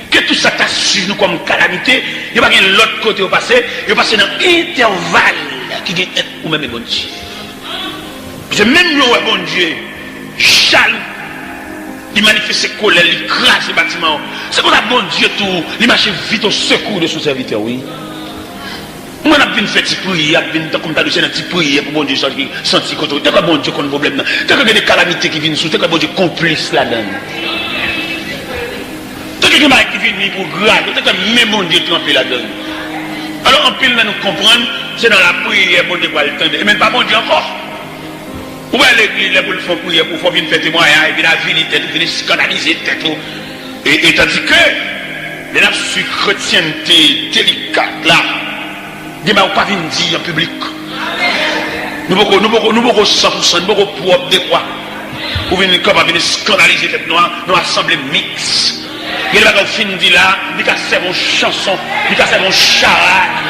que tout ça t'a suivi nous comme calamité, il n'y a pas de l'autre côté au passé, il y a passé dans l'intervalle qui est être ou même bon Dieu. C'est même le bon Dieu, jaloux, il manifeste ses colères, il crache les bâtiments. C'est pour ça bon Dieu tout, il marche vite au secours de son serviteur, oui. Moi, je vais faire des prières, je vais comme tu as dit, des prières pour bon Dieu sentir que tu as bon Dieu contre le problème. Tu as des calamités qui viennent sous, tu as bon Dieu complice là-dedans. Qui vient pour grave, peut-être même mon Dieu trempé là-dedans. Alors, en pile, nous comprenons, c'est dans la prière, bon Dieu, pour le temps, et même pas bon Dieu encore. Ou bien l'église, pour le faire prière, pour venir faire témoignage, et puis la vie, il venir scandaliser, et tandis que, les nappes chrétienté délicate là, ils ne vont pas venir dire en public. Nous ne pouvons pas 100%, nous ne pouvons pas propre de quoi. Ou venir scandaliser tête noire, nous assembler mix. Il va au fin de là, il va faire une chanson, il va faire une charade.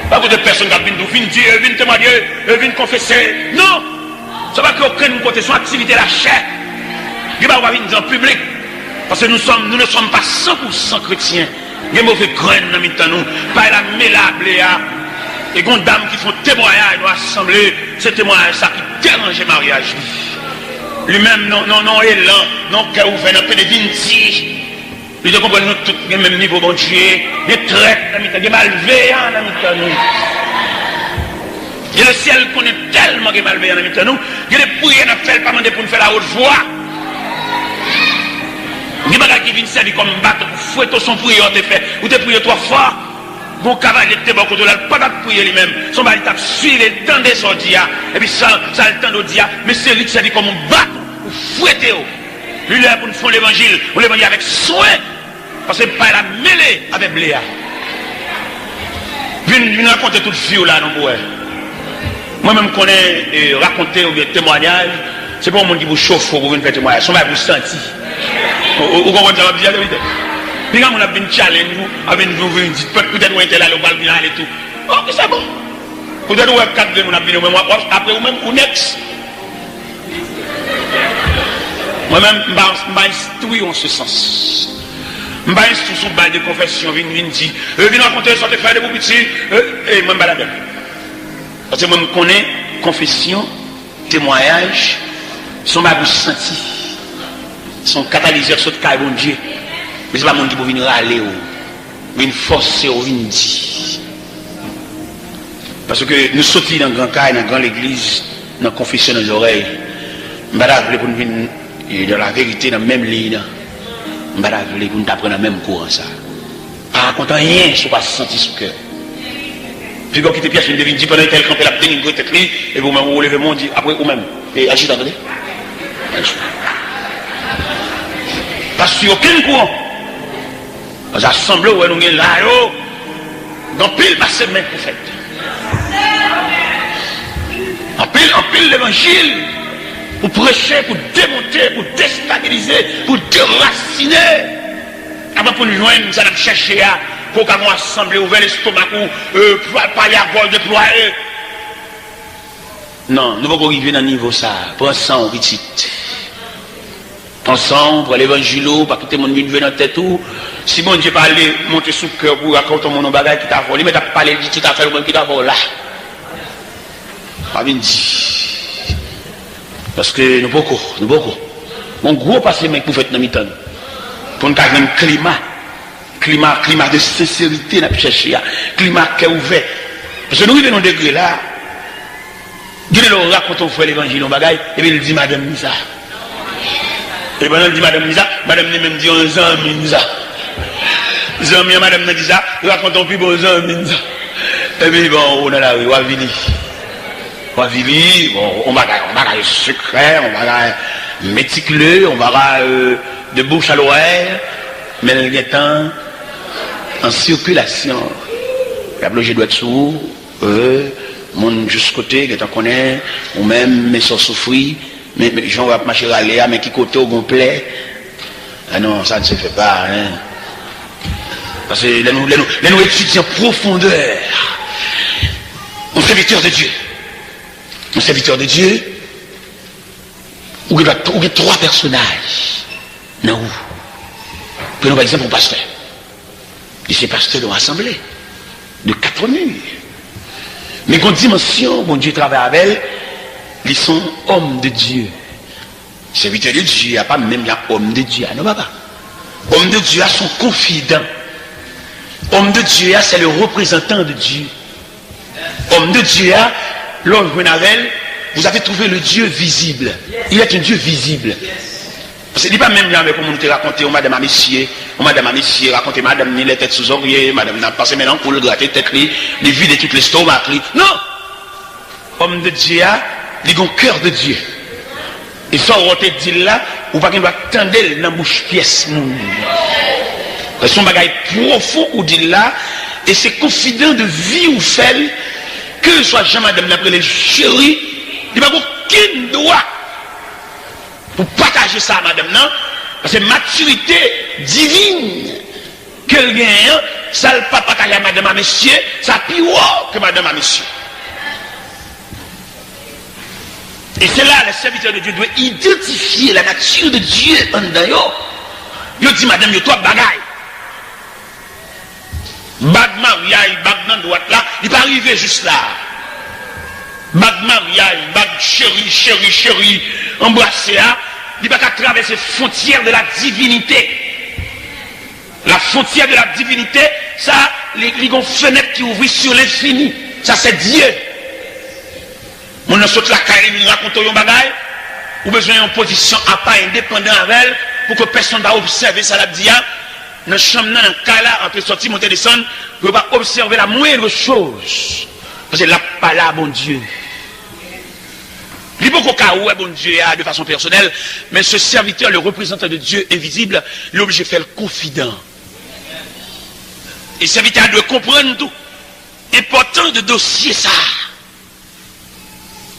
Pas de personnes qui viennent dire, viennent témoigner, viennent confesser. Non! Ça va qu'aucun côté son activité la chair. Il va venir en public. Parce que nous ne sommes pas 100% chrétiens. Il y a mauvais graines dans nous, pas la mélable. Et il y a des dames qui font témoignage, nous assembler, ce témoignage ça qui dérange le mariage. Lui-même, non, élan, non, qui a ouvert un peu de vinti. Il doit comprendre nous tous le même niveau, bon Dieu. Des traites, des malveillants dans nous. Et le ciel connaît tellement de malveillants dans nous. Il y a des prières à faire, pas demander pour nous faire la haute voix. Il y a des gens qui viennent servir comme bateau pour fouetter son prière, ou te prier 3 fois. Bon cavalier de bon côté là, pas de prier lui-même. Son mari t'a suivi le temps des ordias. Et puis ça le temps d'ordia. Mais c'est lui qui s'est dit comme un bateau. Pour fouetter. Lui là pour nous faire l'évangile. On l'évangile avec soin. Parce que pas la mêlée avec Bléa. Viens raconter toute vie là, non pour moi-même connais raconter ou bien témoignage. C'est pas un monde qui vous chauffe pour venir faire témoignage. Son mari vous sentit. Vous comprenez ça, la vérité? Puis quand on a bien challenge, vous dites peut-être où était là, le bal bien et tout. Ok, c'est bon. Peut-être où est 4 de nous a bien, après ou même ou next. Moi-même, je vais instruire en ce sens. Je vais instruire sur bail de confession, je viens dire, je viens raconter, sortez faire des petits, et moi je vais la donner. Parce que moi je connais confession, témoignage, son bagou senti, son catalyseur sur le cas bon Dieu. Mais ce n'est pas mon qui peut venir râler, venir forcer, venir dire. Parce que nous sortons dans le grand cas, dans la grande église, dans la confession dans les oreilles. Je ne vais pas pour nous venir dans la vérité, dans la même ligne. Je ne vais pas pour nous apprendre dans le même courant. Pas raconter rien sur ce qui senti sur le cœur. Puis quand vous quittez Pierre, je devine dire pendant qu'elle campait la tête, vous êtes pris, et vous-même vous levez mon dit après vous-même. Et agissez, attendez. Pas sur aucun courant. Nous assemblés, nous sommes là, dans pile passé main prophète. En pile l'évangile, pour prêcher, pour démonter, pour déstabiliser, pour déraciner. Avant pour nous joindre, ça nous chercher à, pour qu'on assemblée, ouvert l'estomac, pour parler à vol déployer. Non, nous ne pouvons pas arriver dans le niveau ça. Pensons, petit. Pensons, pour l'évangile, pour quitter mon vie dans la tête. Si bon Dieu parle, monter sous le cœur pour raconter mon bagage qui t'a volé, mais t'as parlé de tout à fait le monde qui t'a volé là. Pas bien dit. Parce que nous beaucoup. Mon gros passé, mec, pour faire dans mi-temps. Pour nous faire un climat de sincérité, nous chercher, climat qui est ouvert. Parce que nous vivons dans des degrés là. Dieu nous raconte on fait l'évangile en bagaille, et puis il dit Madame Nisa. Et pendant il dit Madame Nisa, Madame Nisa même dit on Zami Nisa. Zami Madame Nisa, racontons plus bon Zami Nisa. Et puis bon, on a la rue, Wavili, bon, on va secret, on va méticuleux, on va de bouche à l'oreille, mais le temps en circulation. La bloge doit être sourd, mon juste côté, que tu connais, ou même mes soeurs souffrir, mais j'en vais marcher à l'air, mais qui côté au complet. Ah non, ça ne se fait pas, hein. Parce que nous étudions en profondeur. Un serviteur de Dieu. Un serviteur de Dieu, où il y a trois personnages. Non. Prenons par exemple un pasteur. Et ces pasteurs de l'assemblée, de 4 murs. Mais qu'on dimension, bon Dieu travaille avec elle, ils sont hommes de Dieu. Serviteur de Dieu, il n'y a pas même homme de Dieu. Non, papa. Homme de Dieu, son confident. Homme de Dieu, c'est le représentant de Dieu. Homme de Dieu, l'homme Renavel, vous avez trouvé le Dieu visible. Il est un Dieu visible. Parce que il n'est pas même là, mais comme on nous raconté, on madame à messieurs, raconté madame ni les têtes sous oreiller, madame n'a passé maintenant pour le gratter tête, les vides toutes les stomacs. Non! Homme de Dieu, il a un cœur de Dieu. Et sans roter dit là, ou pas qu'il doit tendre dans la bouche pièce. Parce que son bagage profond ou dit là, et c'est confident de vie ou fait, que soit jamais madame l'après les chéris, il n'y a aucun droit pour partager ça à madame, non? Parce que maturité divine qu'elle gagne, ça ne pas partager à madame à monsieur, ça plus haut que madame à monsieur. Et c'est là le serviteur de Dieu doit identifier la nature de Dieu en dedans. Il dit madame, il y a trois bagailles. Bag mariage, bag dans droite là, il n'est pas arrivé juste là. Bag mariage, bag chéri, embrassé là, il va pas traverser la frontière de la divinité. La frontière de la divinité, ça, les fenêtres qui ouvrent sur l'infini. Ça, c'est Dieu. On a sauté la carrière, il raconte un bagage, ou besoin d'une position à pas indépendant avec elle, pour que personne ne va observer ça, la dia. Dans le champ, dans le cas là, entre sortir, monter, descendre, vous ne pouvez pas observer la moindre chose. Parce que là, pas là, bon Dieu. Il n'y a pas qu'au où bon Dieu de façon personnelle, mais ce serviteur, le représentant de Dieu invisible, il est obligé de faire le confident. Et le serviteur doit comprendre tout. Important de dossier ça.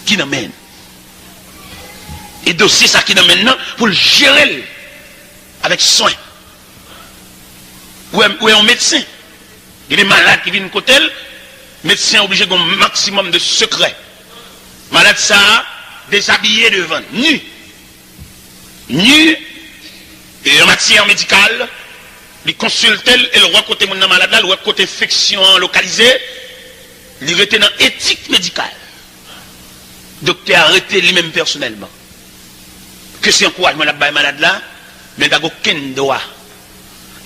Qui n'amène. Et dossier ça qui n'amène maintenant pour le gérer avec soin. Ou est un médecin. Il est malade qui vient de côté, médecin obligé d'un maximum de secret. Malade ça, déshabillé devant, nu. Nu, et en matière médicale, il consulte et le roi côté mon malade là, le roi côté infection localisée, il était dans éthique médicale. Docteur arrêté lui-même personnellement. Que c'est encouragement là bas malade là, mais il n'a aucun droit.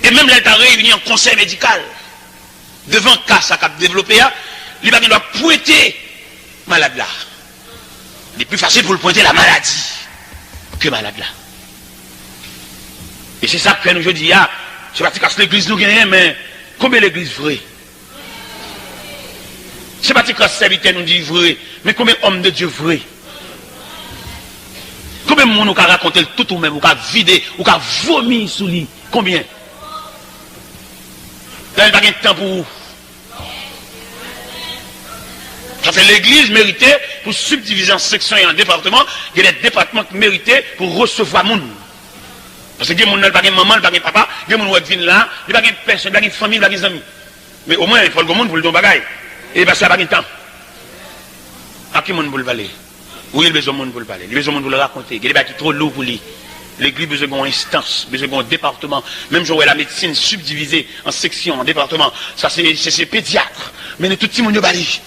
Et même là, il a réuni en conseil médical. Devant le cas ça a développé, il doit pointer malade là. Il est plus facile pour le pointer la maladie que malade là. Et c'est ça que nous je dis, je ne sais pas si l'église nous gagne, mais combien l'église vraie? Je ne sais pas si serviteur nous dit vrai, mais combien hommes de Dieu vrai? Combien même monde ou raconter tout ou même ou vider ou vomir sous lui. Combien? Là, il n'y a pas de temps pour vous. Ça fait l'église méritée pour subdiviser en sections et en départements. Il y a des départements qui mérités pour recevoir monde. Parce que il y a des gens qui n'ont pas de maman, pas de papa, il y a des gens qui viennent là, il n'y a pas de personne, il n'y a pas de famille, il n'y a pas d'amis. Mais au moins, il faut le monde pour le don bagaille. Et parce qu'il n'y a pas de temps. À qui monde pour le parler? Oui, il a besoin de monde pour le parler. Il a besoin de monde pour le raconter. Il y a des gens qui sont trop lourds pour lui. L'église a besoin d'une instance, besoin d'un département. Même j'aurais la médecine subdivisée en sections, en départements. Ça, c'est pédiatre. Mais tout le monde bali.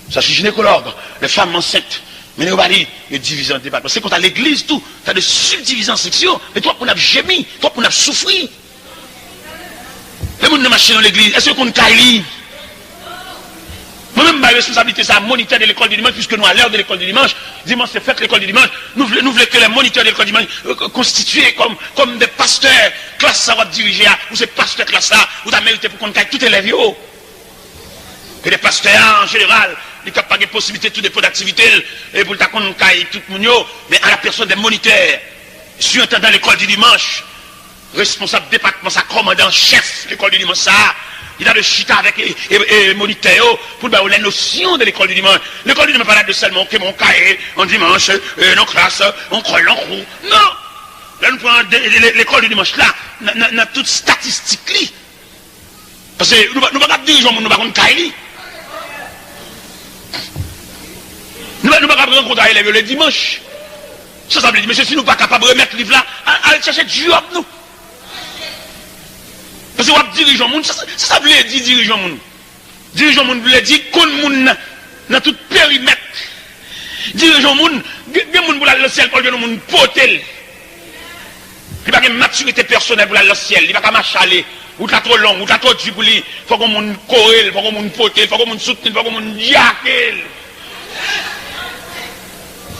Ça, c'est gynécologue. Les femmes enceintes. Mais nous bali, il y a division en département. C'est quand tu as l'église, tout. Tu as des subdivisions en sections. Mais toi, on a gémi. Toi, on a souffri. Les gens qui marchent dans l'église, est-ce qu'on caille? Moi-même, ma responsabilité, c'est à moniteur de l'école du dimanche, puisque nous, à l'heure de l'école du dimanche, dimanche, c'est fait l'école du dimanche, nous voulons que les moniteurs de l'école du dimanche constitués comme des pasteurs, classe ça va diriger, ou ces pasteurs classe là, ou t'as mérité pour qu'on caille tout élève. Que les pasteurs, en général, ils n'ont pas de possibilité, tout dépôt d'activité, et pour qu'on caille tout le monde, mais à la personne des moniteurs, surintendant l'école du dimanche, responsable département, ça commandant chef l'école du dimanche, ça, il a de chita avec les moniteurs pour les notions de l'école du dimanche. L'école du dimanche pas là de seulement que mon cahier en dimanche, nos classes, on colle en roue. Non! Là, nous prenons l'école du dimanche là, dans toute statistique. Parce que nous ne pouvons pas diriger, nous ne pouvons pas cahier. Nous ne pouvons pas rencontrer les élèves le dimanche. Ça veut dire, monsieur, si nous ne sommes pas capables de remettre le livre là, allez chercher du job, nous. Parce que vous dirigeons le monde, ça veut dire dirigeons le monde. Dirigeons le monde veut dire qu'on monde dans tout périmètre. Dirigeons le monde, il y a des gens qui le ciel pour le monde potel. Il n'y a pas de maturité personnelle pour le ciel, il n'y a pas de marcher, ou t'as trop long, ou t'as trop dur pour lui. Il faut qu'on monde corrèle, il faut qu'on monde potel, il faut qu'on monde soutenir, il faut qu'on monde yaquel.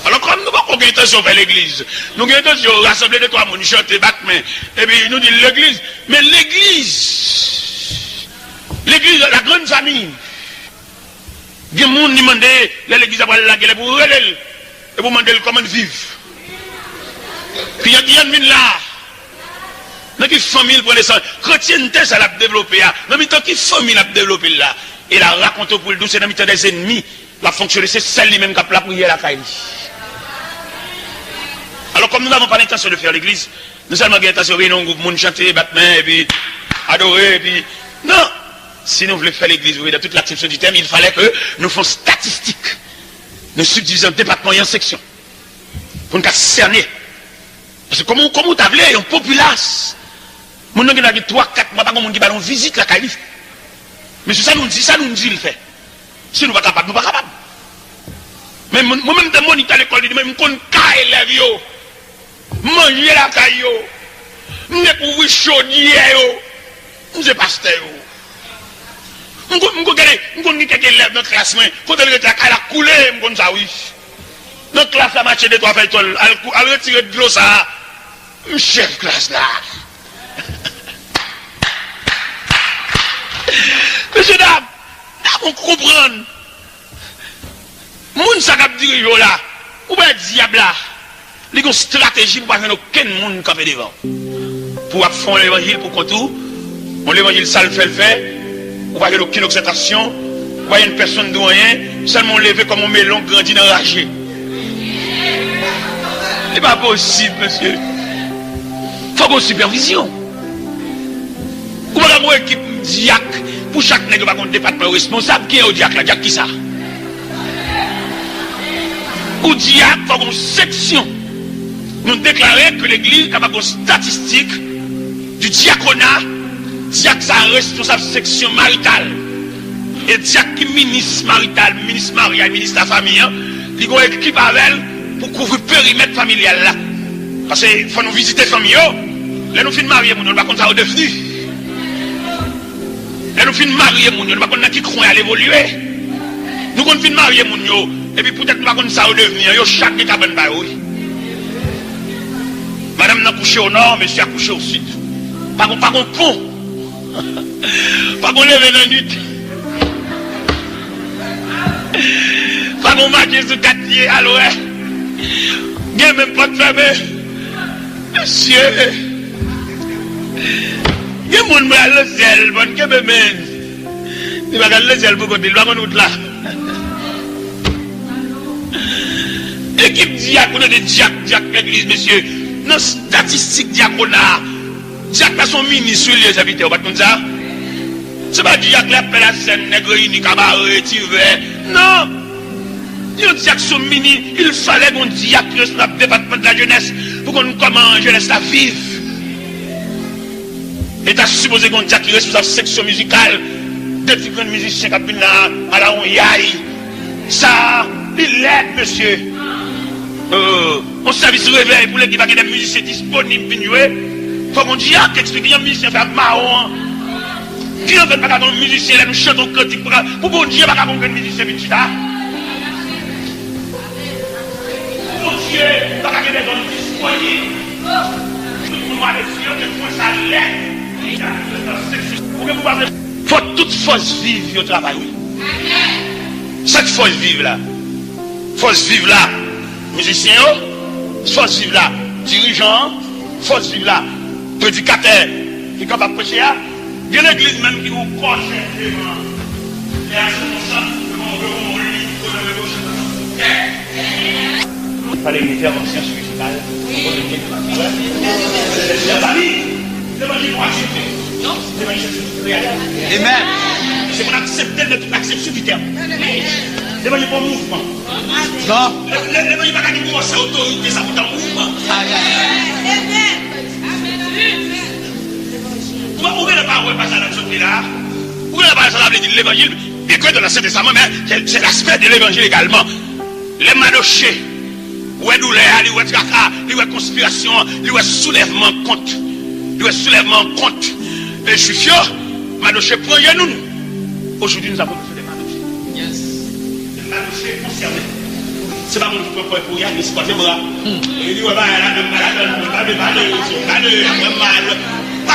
Alors, comme nous n'avons pas intention de faire l'église, nous avons intention de rassembler de trois personnes, chanter, battre main, et puis nous disons l'église. Mais l'église, la grande famille, il y a des gens qui demandent l'église à la gueule pour relayer, et pour demander comment vivre. Puis il y a des gens là, dans qui famille pour les sangs, chrétienté, ça l'a développé là, dans le temps qui famille l'a développé là, et la raconte pour le dos, c'est dans le temps des ennemis, la fonctionner, c'est celle lui-même qui a la prière à la caille. Alors, comme nous n'avons pas l'intention de faire l'église, nous avons l'intention de réunir un groupe de monde chanter, battre main, et puis adorer, et puis. Non! Si nous voulons faire l'église, vous voyez, dans toute l'acception du terme, il fallait que nous fassions statistiques. Nous subdivisons département et en section. Pour nous cerner. Parce que comment vous avez une populace? Nous avons 3-4 mois, pas comme on dit, on visite la calife. Mais ça nous dit, le fait. Si nous ne sommes pas capables, nous ne sommes pas capables. Mais moi-même, des moniteurs à l'école, je me connais les élèves. Manger la caillou, nous pour chaudier, nous sommes pasteurs. Nous connaissons quelques élèves dans la classe, quand elle est à la couler, nous connaissons ça, oui. Dans la classe, la marché de trois feuilles, elle retire de l'eau, ça. Chef classe là. Monsieur Dame, on comprend. Moun sa kap dirige là, ou bien diable là. Il y a une stratégie pour ne pas aucun monde qui est devant. Pour faire l'évangile pour qu'on tout, l'évangile ça le fait, ou pas aucune concentration, ou pas une personne de rien, seulement lever comme un melon grandi dans ragé. Ce n'est pas possible, monsieur. Il faut une supervision. Ou pas une équipe diac, pour chaque nègre, pas un département responsable, qui est au diac là, diac qui ça? Ou diac, il faut une section. Nous déclarons que l'église est capable de statistique du diaconat, diac sa responsable section maritale, et diac qui ministre marital, ministre marial, ministre de la famille, il y a une équipe avec elle pour couvrir le périmètre familial là. Parce qu'il faut nous visiter la famille, là nous finissons marier, nous ne savons pas comment ça va devenir. Là nous finissons marier, nous ne savons pas comment qui croit à l'évoluer. Nous finissons marier, et puis peut-être nous ne savons pas comment ça va devenir, chaque cabane par oui. Madame n'a couché au nord, monsieur a couché au sud. Pas qu'on pont. Pas qu'on lève dans la nuit. Pas qu'on marche sur 4 pieds à l'ouest. Il n'y a même pas de fermé. Monsieur. Il y a mon bras le zèle, bon, que même. Il va le zèle pour côté, il va nous là. Équipe diacone de diacre l'église, monsieur. Nos statistiques diaconat. Diacre a son ministre, les habitants, pas comme ça. C'est pas diacre qui appelle la scène, nègre, unique, cabaret, tiré. Non. Dieu diacre son mini, il fallait qu'on diacre sur le département de la jeunesse pour qu'on comment jeunesse la vive. Et t'as supposé qu'on diacre qui responsable section musicale de différents musiciens qui viennent à la onyaï. Ça, il l'aide, monsieur. On service réveil pour les qui va des musiciens disponibles pour jouer. Il faut qu'on dise à t'expliquer un musicien fait marron. Qui en fait pas un musicien là nous chantons cantique pour bon Dieu pas qu'on un musicien petit là. Bon Dieu pas qu'on des hommes disponibles. Tout le monde a des yeux que pour ça l'est. Faut toute force vive au travail. Cette force vive là. Force vive là. Musicien, force vive là, dirigeant, force vive là, prédicateur, qui est capable de prêcher là. Il y a l'église même qui vous coche devant. Et à ce moment-là, il fallait une intervention spirituelle. Amen. C'est pour accepter de toute acception du terme. L'évangile pas mouvement. Non. L'évangile pas qu'à dire c'est autorité, ça vous dans mouvement. Vous ne pas voir passer dans ce pays-là. Vous ne pas ça dire l'évangile, bien que dans l'Ancien Testament, mais c'est l'aspect de l'évangile également. Les manochés, ouais douleur, ouais tracas, ouais conspiration, ouais soulèvement contre. Ouais soulèvement contre. Et je suis sûr, manochés prend nous. Aujourd'hui nous avons besoin de manochés. Yes. Concerné. C'est pas mon propre pour y aller, c'est pas tes bras. Il dit, ouais, bah,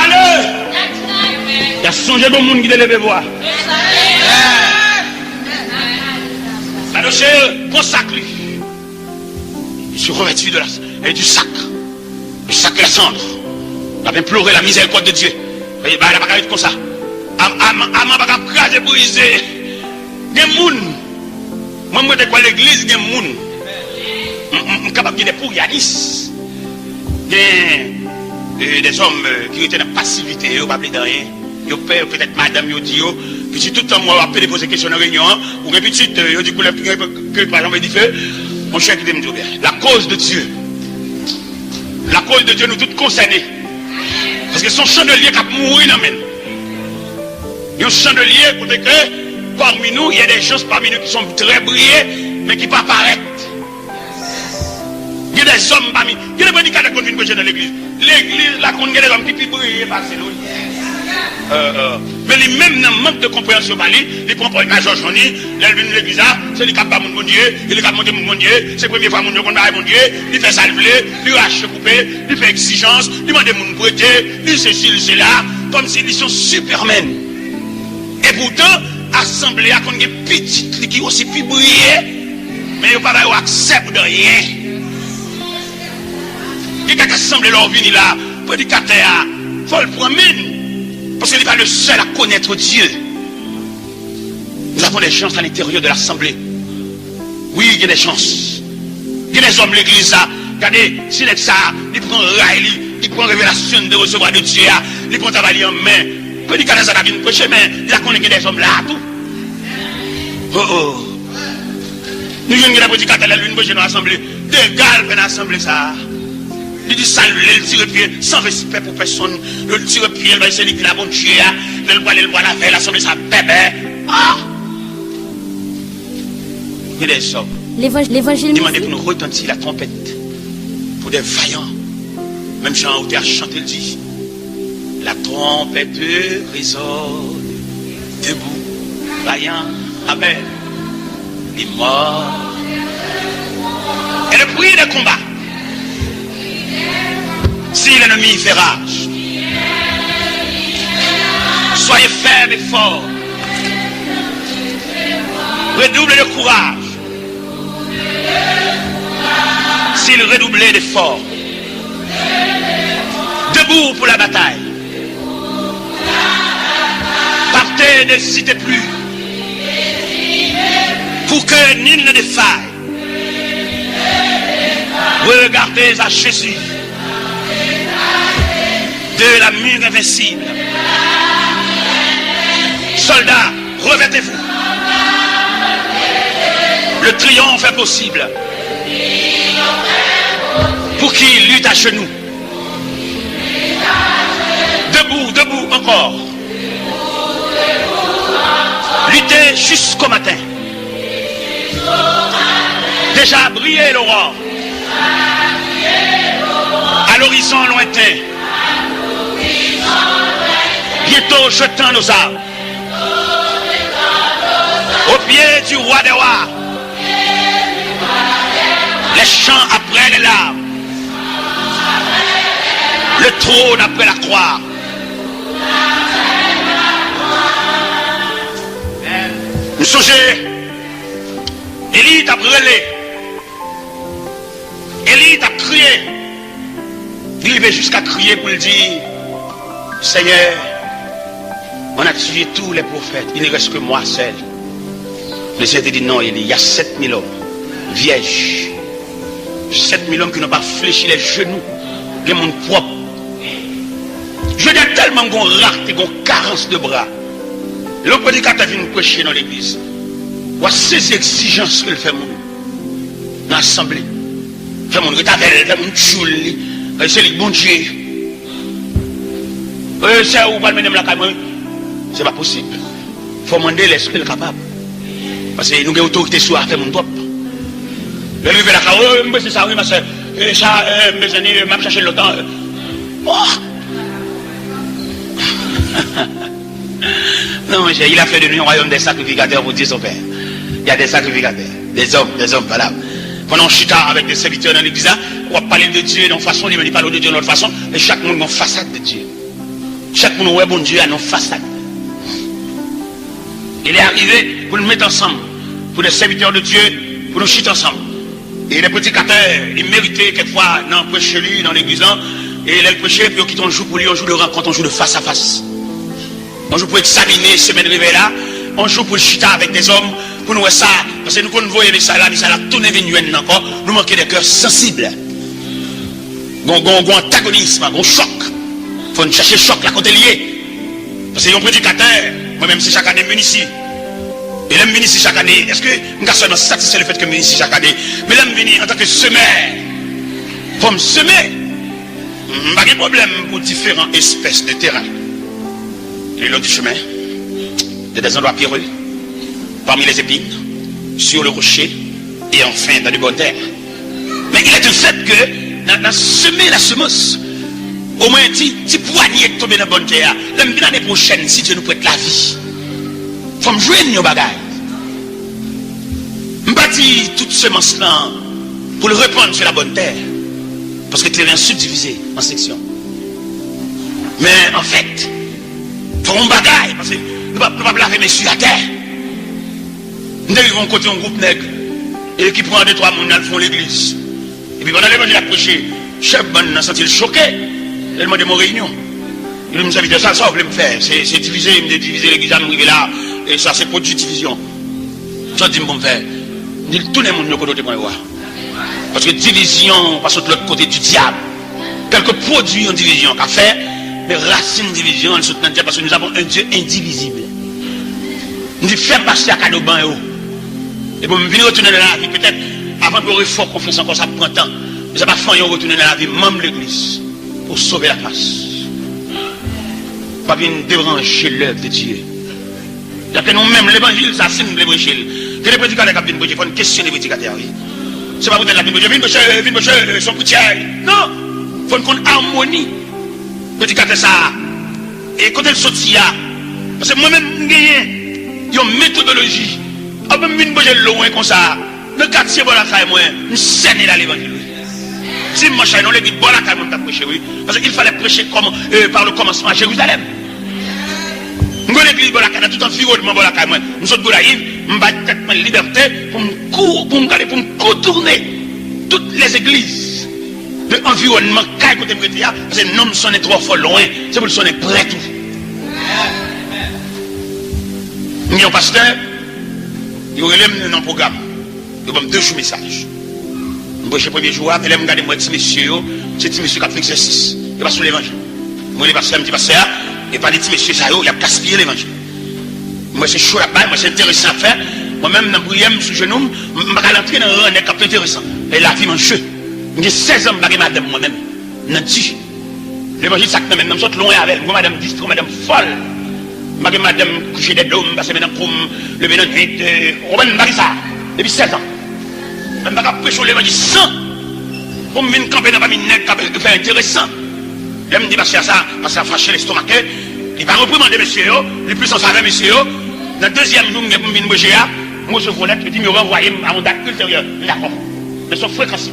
là, il y a songé de monde qui te lève voir. La noche, consacré. Il se revêtit du sac. Le sac de la cendre. Il a imploré la miséricorde de Dieu. Il n'a pas comme ça. Amant pas craser, briser. Des gens. Moi, je suis à l'église, il y a des gens. Je suis capable de dire pour Yanis. Des hommes qui étaient dans la passivité, ils ne pas de rien. Ils payent peut-être madame, ils disent, puis tout le temps, moi, je vais poser des questions dans la réunion, ou une petite, ils disent que par exemple, il dit, mon cher qui me dit bien, la cause de Dieu, nous tous concernés. Parce que son chandelier qui a mouru dans le même. Il y a un chandelier, pour que parmi nous, il y a des gens parmi nous qui sont très brillés, mais qui ne apparaissent pas. Il y a des hommes parmi nous. Il y a des prédicateurs qui viennent dans l'église. L'église, là, il y a des hommes qui brillent par nous. Mais les mêmes dans le manque de compréhension, ils prennent pour une major journée, ils viennent dans l'église, c'est les capables de mon Dieu, il est capable de mon Dieu, c'est la première fois qu'on a mon Dieu, il fait salver, il rache couper, il fait exigence, il demande mon prêter, il ceci, il cela, comme s'ils sont supermen. Et pourtant, assemblée à qu'on ait petite qui aussi plus briller, mais il n'y a pas accès de rien. Il y a assemblée leur vie là, prédicateur, il faut le promener. Parce qu'il n'est pas le seul à connaître Dieu. Nous avons des chances à l'intérieur de l'assemblée. Oui, il y a des chances. Il y a des hommes de l'église là. Regardez, si les ça, il prend rail, il prend révélation de recevoir de Dieu, il prend travail en main. Prédicateur ça vient prêcher, mais il a connu des hommes là tout. Oh. Nous avons des prédicateurs là, lui, dans l'assemblée. Des gars dans l'assemblée ça. Il dit salut, il tire pied, sans respect pour personne. Il tire pied, il va essayer de la bonne Dieu. Il va la faire, l'assemblée, ça bébé. Ah! Il y a des hommes. L'évangile. Demandez pour nous retentir la trompette. Pour des vaillants. Même Jean Auter a chanté, il dit la trompette résonne. Debout, vaillant, amen. Les morts. Et le bruit des combats. Si l'ennemi fait rage, soyez fermes et forts. Redoublez le courage. Si faut-il redoubler d'efforts? Debout pour la bataille. Partez, n'hésitez plus. Pour que nul ne défaille. Regardez à Jésus de la mure invincible. Soldats, revêtez-vous. Le triomphe est possible. Pour qui lutte à genoux. Debout, debout encore. Luttez jusqu'au matin. Déjà brillé l'aurore. À l'horizon lointain. Bientôt jetant nos armes. Au pied du roi des rois. Les chants après les larmes. Le trône après la croix. Nous songez. Élie t'a brûlé. Élie t'a crié. Il va jusqu'à crier pour le dire, Seigneur, on a tué tous les prophètes, il ne reste que moi seul. Le Seigneur te dit non, Élie, il y a 7000 hommes, vierges. 7000 hommes qui n'ont pas fléchi les genoux, les mondes propres. Je dis tellement qu'on rate et qu'on carence de bras. Le prédicateur vient prêcher dans l'église. Voici ces exigences qu'il fait dans l'assemblée. Fait mon retavel, fait mon choule, c'est le bon Dieu. C'est où va mener la caméra? C'est pas possible. Il faut demander l'esprit capable. Parce que nous avons autorité sur la faire mon propre. Le lever la caméra, c'est ça, oui, ma soeur. Ça, mes amis, m'a cherché le temps. Non, monsieur, il a fait de nous un royaume des sacrificateurs pour dire son Père. Il y a des sacrificateurs, des hommes, voilà. Pendant on chita avec des serviteurs dans l'église, on va parler de Dieu d'une façon, il parle de Dieu d'une autre façon, et chaque monde a une façade de Dieu. Chaque monde, bon Dieu, a une façade. Il est arrivé pour nous mettre ensemble, pour les serviteurs de Dieu, pour nous chiter ensemble. Et les prédicateurs, ils méritaient quelquefois dans le prêcher lui, dans l'église, et les prêcher, puis on quitte un jour pour lui, un jour de rencontre, un jour de face à face. Un jour pour examiner ces semaines rêvées là, un jour pour chiter avec des hommes, pour nous voir ça, parce que nous quand nous voyons ça là, tout n'est venu encore, nous manquons des cœurs sensibles. Un antagonisme, un choc. Il faut nous chercher choc là, quand il lié. Parce que un prédicateur, moi-même c'est chaque année venu ici. Et l'aime venir ici chaque année. Est-ce que nous sommes seulement satisfaits le fait que je viens ici chaque année? Mais l'aime venir en tant que semeur. Il faut me semer. Il n'y a pas de problème pour différentes espèces de terrain. Et le long du chemin, il y a des endroits pierreux, parmi les épines, sur le rocher, et enfin dans les bonnes terres. Mais il est un fait que dans semer la semence, au moins un petit poignet tomber dans la bonne terre. L'année prochaine, si Dieu nous prête la vie, il faut me jouer nos bagages. Je bâtis toute semence là pour le répandre sur la bonne terre. Parce que le terrain est subdivisé en sections. Mais en fait, il faut un bagaille, parce que nous ne pouvons pas laver messieurs à terre. Nous arrivons côté un groupe nègre, et qui prend 2-3 personnes qui font l'église. Et puis pendant l'évangile à prêcher, chef bon a senti choqué. Il m'a demandé mon réunion. Il me dit ça, vous voulez me faire. C'est diviser, il me dit diviser l'église à nous arriver là, et ça c'est produit division. Ça dit me faire. Il dit tout le monde ne peut pas voir. Parce que division passe de l'autre côté du diable. Quelques produits en division qu'a fait, mais racines division, elles sont dans le diable parce que nous avons un Dieu indivisible. Nous dit fais passer à cadeau ban et pour me venir retourner dans la vie, peut-être avant de vous fort confiance encore, ça prend temps. Mais ça va faire retourner dans la vie, même l'église, pour sauver la face. Pas venir déranger l'œuvre de Dieu. Il que nous-mêmes, l'évangile, ça c'est nous l'évangile. Que les prédicateurs qui viennent, il faut une question des prédicateurs. C'est pas pour être la Bible, viens monsieur, son coutier. Non, il faut une harmonie. Prédicateur ça. Et quand elle sortit là, parce que moi-même, il y a une méthodologie. Je même une bouger loin comme ça. Le quartier, bon la caille, moi, je scène là l'évangile. Si je marche, on les dit, bon la caille, on t'a prêché, oui. Parce qu'il fallait prêcher par le commencement à Jérusalem. Nous l'église, bon la caille, tout environnement, bon la caille, moi. Nous sommes de la Yves, je vais tête ma liberté pour me contourner. toutes les églises de l'environnement, quand côté prêté, c'est un homme sonne trop fort loin, c'est pour le sonner près tout. Il y a un pasteur, il relève dans un programme, il va me deux messages. Je vais le premier jour, je vais regarder moi, petit monsieur, c'est petit monsieur qui a fait l'exercice, il va sur l'évangile. Moi, le pasteur, petit pasteur, et pas des petits messieurs, il a gaspillé l'évangile. Moi, c'est chaud là-bas, moi, c'est intéressant à faire. Moi-même, dans le prière, je suis genou, je vais rentrer dans un rang qui est intéressant. Et la vie, mon cheveu. J'ai 16 ans, je madame moi-même. Nanti. L'évangile, ça que maintenant, je suis loin avec elle. Moi, madame distrait, madame folle. Je suis madame coucher des dômes, parce que maintenant, pour le bénin de nuit, on va ça. Depuis 16 ans. Je vais prêcher l'évangile sans. Pour me venir camper dans la mine, qui fait intéressant. Je me dis, parce que ça a fâché l'estomac. Il va reprimander monsieur, il est plus en faveur monsieur. Dans le deuxième jour, je vais me dire, moi je vous lettre, je dis, me renvoyer à mon date ultérieure. D'accord. Mais sauf fréquence.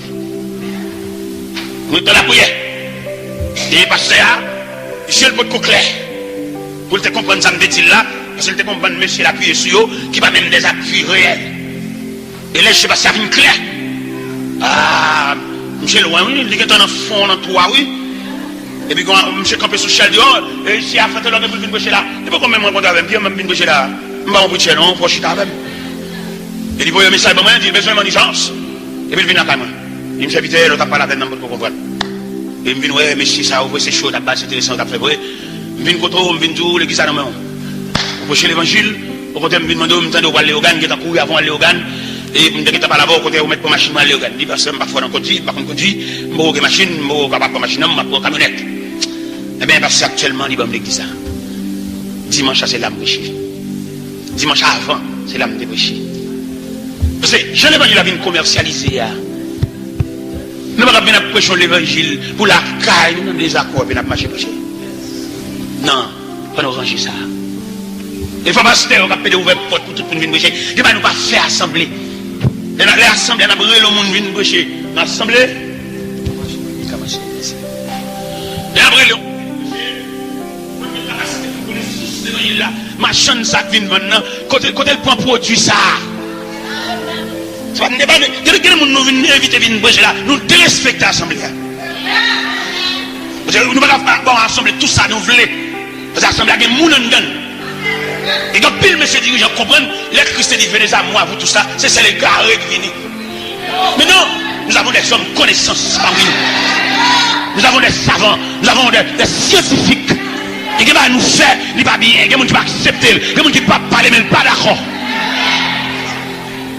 Nous dans la prière. Et pasteur, je le peux clair. Pour te comprendre ça, me dit là, parce que te comprendre monsieur l'appui sur eux, qui va même des appuis réels. Et là, je sais pas si ça vient clair. Ah, monsieur loin, oui, il est dans le fond, dans toi, oui. Et puis, quand monsieur campé sous chel dehors, et ici, à faire l'autre, il venir là. Et pourquoi même moi, avec lui, même venir là. Je ne vais pas vous non, pour chiter avec. Et il voit un message, il dit, besoin de chance. Et puis, il vient à moi. Il me dit, vite, l'autre n'a pas la peine pour comprendre. Et il me dit, ouais, monsieur, ça, c'est chaud, c'est intéressant, t'as fait vrai. Il me dit, il me dit, tout, l'église à la main. Vous prêchez l'évangile, au côté, il me demande, il me dit, aller au Gan, qui est en couru avant aller au Gan. Et il me dit, pas là-bas, au côté, vous mettez pour machine, aller au Gan. Il dit, parce que parfois, dans le conduit, par contre, conduit, je vais machine, je vais capable de machine, je vais camionnette. Eh bien, parce qu'actuellement, il va me dire ça. Dimanche, c'est l'âme péché. Dimanche avant, c'est l'âme de péché. Parce que je n'ai pas dit la vie commercialisée. Nous ne pouvons pas prêcher l'évangile pour la caille, nous avons des accords, nous avons marché péché. Non, il faut nous ranger ça. Il faut pas se faire, on va péter ouvert porte pour tout le monde venir prêcher. Il ne faut pas faire assembler. L'assemblée, on a brûlé le monde venir prêcher. L'assemblée, ma chaîne ça vient maintenant côté elle prend produit ça ça n'est pas quel monde nous vient inviter venir prêcher là nous respecter l'assemblée nous pas bon assemblée tout ça nous voulons parce que l'assemblée a des monde dedans et quand pile monsieur dirigeant comprendre les chrétiens qui viennent à moi vous tout ça c'est les gars qui viennent mais non nous avons des hommes connaissances parmi nous avons des savants nous avons des scientifiques. Et qui va nous faire, il va bien, il y a des gens qui vont accepter, il y a des gens qui ne vont pas parler, mais pas d'accord.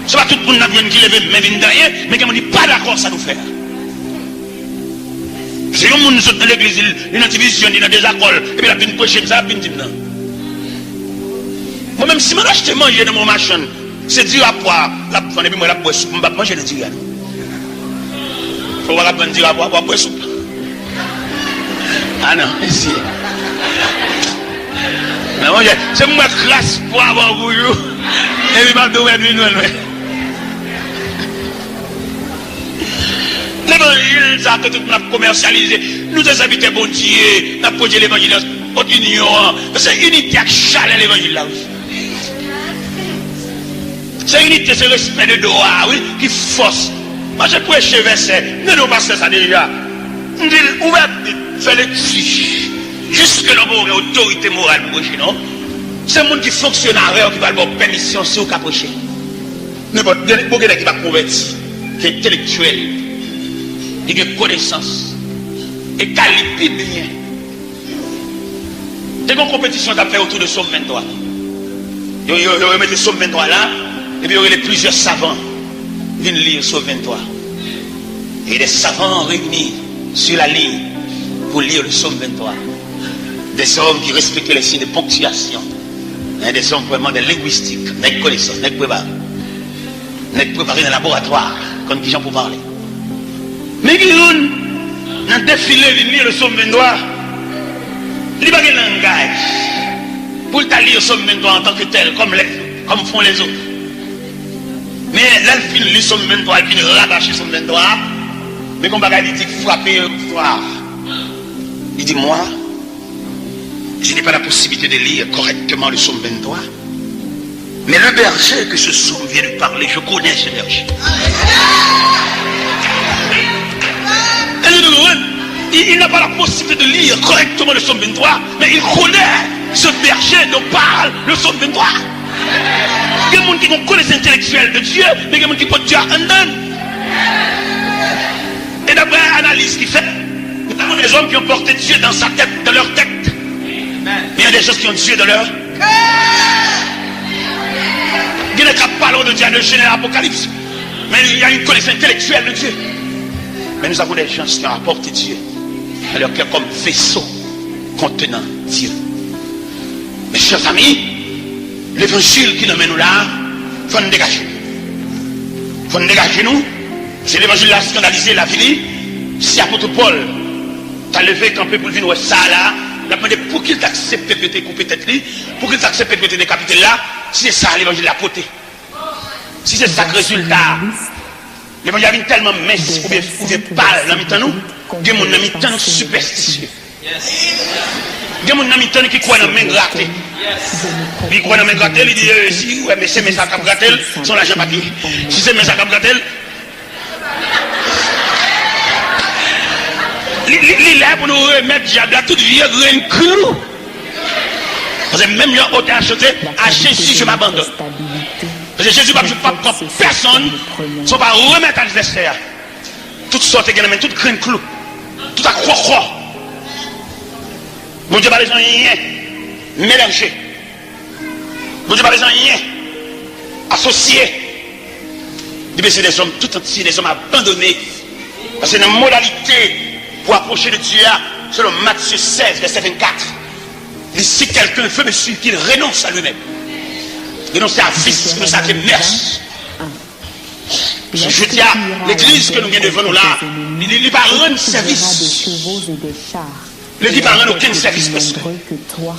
Ce n'est pas tout le monde qui lève, mais vient derrière, mais il y a des gens qui ne sont pas d'accord, ça nous fait. C'est comme nous sommes dans l'église, il y a une division, il y a des accords, et puis il y a une prochaine, ça va venir non. Moi-même, si je achète manger dans mon machin, c'est dur à boire, la poire, et puis moi, la boire soupe, je ne vais pas manger de dur. Il faut voir la bonne dire à boire soupe. Ah non, ici. C'est moi classe pour avoir vous. Et puis, je vais vous l'évangile, ça que tout le monde a commercialisé. Nous avons habité bon Dieu, nous avons posé l'évangile en union. C'est unité avec chalet l'évangile là. C'est unité, c'est respect de droit, oui, qui force. Moi, je prêche verset. Nous pas ça déjà. Nous disons, ouvert, fait le dessus. Jusque là, vous avez autorité morale pour prêcher, non? C'est le monde qui fonctionne qui va avoir permission si vous prêcher. N'importe quel qui va convertir, qui est intellectuel, qui a connaissance, et qualité bien. Dès qu'on compétition à faire autour de Somme 23, il y a le Somme 23 là, et puis il y aurait plusieurs savants qui viennent lire Somme 23. Et des savants réunis sur la ligne pour lire le Somme 23. Des hommes qui respectent les signes de ponctuation. Des hommes vraiment de linguistique, des connaissances, des préparés dans le laboratoire, comme des gens pour parler. Mais qui ont un défilé de lire le Somme 23, il n'y a pas de langage pour lire le Somme 23 en tant que tel, comme font les autres. Mais là, il finit le Somme 23, il finit rabâcher le Somme 23, mais comme il dit frapper l'histoire. Il dit, moi, je n'ai pas la possibilité de lire correctement le Somme 23. Mais le berger que ce Somme vient de parler, je connais ce berger. Il n'a pas la possibilité de lire correctement le psaume 23, mais il connaît ce berger dont parle le psaume 23. Il y a des gens qui ont connaissance intellectuelle de Dieu, mais il y a des gens qui peuvent Dieu en donne. Et d'après l'analyse qu'il fait, nous avons des hommes qui ont porté Dieu dans sa tête, dans leur tête. Mais il y a des gens qui ont Dieu dans leur cœur. Il y a des gens qui parlent de Dieu dans le Genèse Apocalypse, mais il y a une connaissance intellectuelle de Dieu. Mais nous avons des gens qui ont apporté Dieu dans leur cœur comme vaisseau contenant Dieu. Mes chers amis, l'évangile qui nous mène là, il faut nous dégager. Il faut nous dégager nous. C'est l'évangile là scandalisé la vie. Si apôtre Paul t'a levé campé pour venir ça là, il a demandé pour qu'il t'accepte de couper tête li, pour qu'il t'accepte de décapiter là, si c'est ça l'évangile la côté. Si c'est ça le résultat. L'évangile est tellement mince ou bien pâle dans mi-temps nous, que mon ami tant superstitieux. Il y a des gens qui croient dans la main grattée. Ils croient dans la main grattée, ils disent si ouais, mais c'est mes sacs à gratter, sont l'argent papier. Si c'est mes sacs à gratter, il est là pour nous remettre diable à toute vie grain clou. Parce que même leur hôtel acheté, à Jésus je m'abandonne. Parce que Jésus ne va pas prendre personne, ne va pas remettre à l'adversaire. Toutes sortes de grain, toutes grain clou, tout à croix. Bon Dieu pas besoin de rien mélanger. Bon Dieu pas besoin de rien associer. C'est des hommes tout entiers, des hommes abandonnés. Parce que c'est une modalité pour approcher de Dieu, selon Matthieu 16, verset 24. Si quelqu'un veut me suivre, qu'il renonce à lui-même. Renonce à vice, renonce à mœurs. Je dis à l'église que nous venons devant nous là, il n'est pas rendre service. Le dit par aucun service personnel.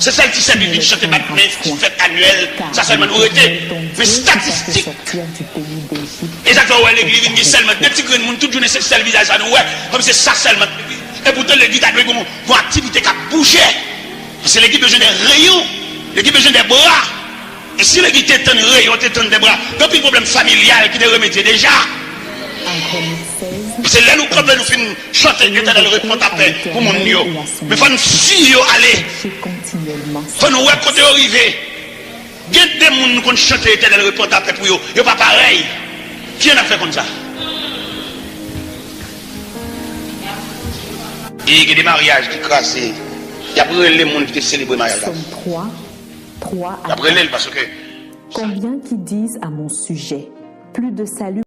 C'est celle qui s'habille de chanter maintenant, qui fait annuel, ça seulement nous été. Mais statistique. Exactement, l'église vient seulement, des petits grains de monde, toute journée, c'est le visage à nous, comme c'est ça seulement. Et pourtant, l'église a une activité qui a bougé. Parce que l'église a besoin des rayons, l'église a besoin des bras. Et si l'église t'étonne des rayons, t'étonne des bras, donc il y a un problème familial qui est remédié déjà. C'est là nous quand nous finissons chanter l'éternel répond à paix pour mon Dieu. Mais il faut nous suivre aller. Il faut nous voir côté arrivé. Il y a des gens qui chantent l'éternel répond à paix pour eux. Il n'y a pas pareil. Qui en a fait comme ça? Il y a des mariages qui crassent. Il y a brûlé les gens qui célèbrent le mariage. Il y a brûlé parce que. Combien qui disent à mon sujet, plus de salut.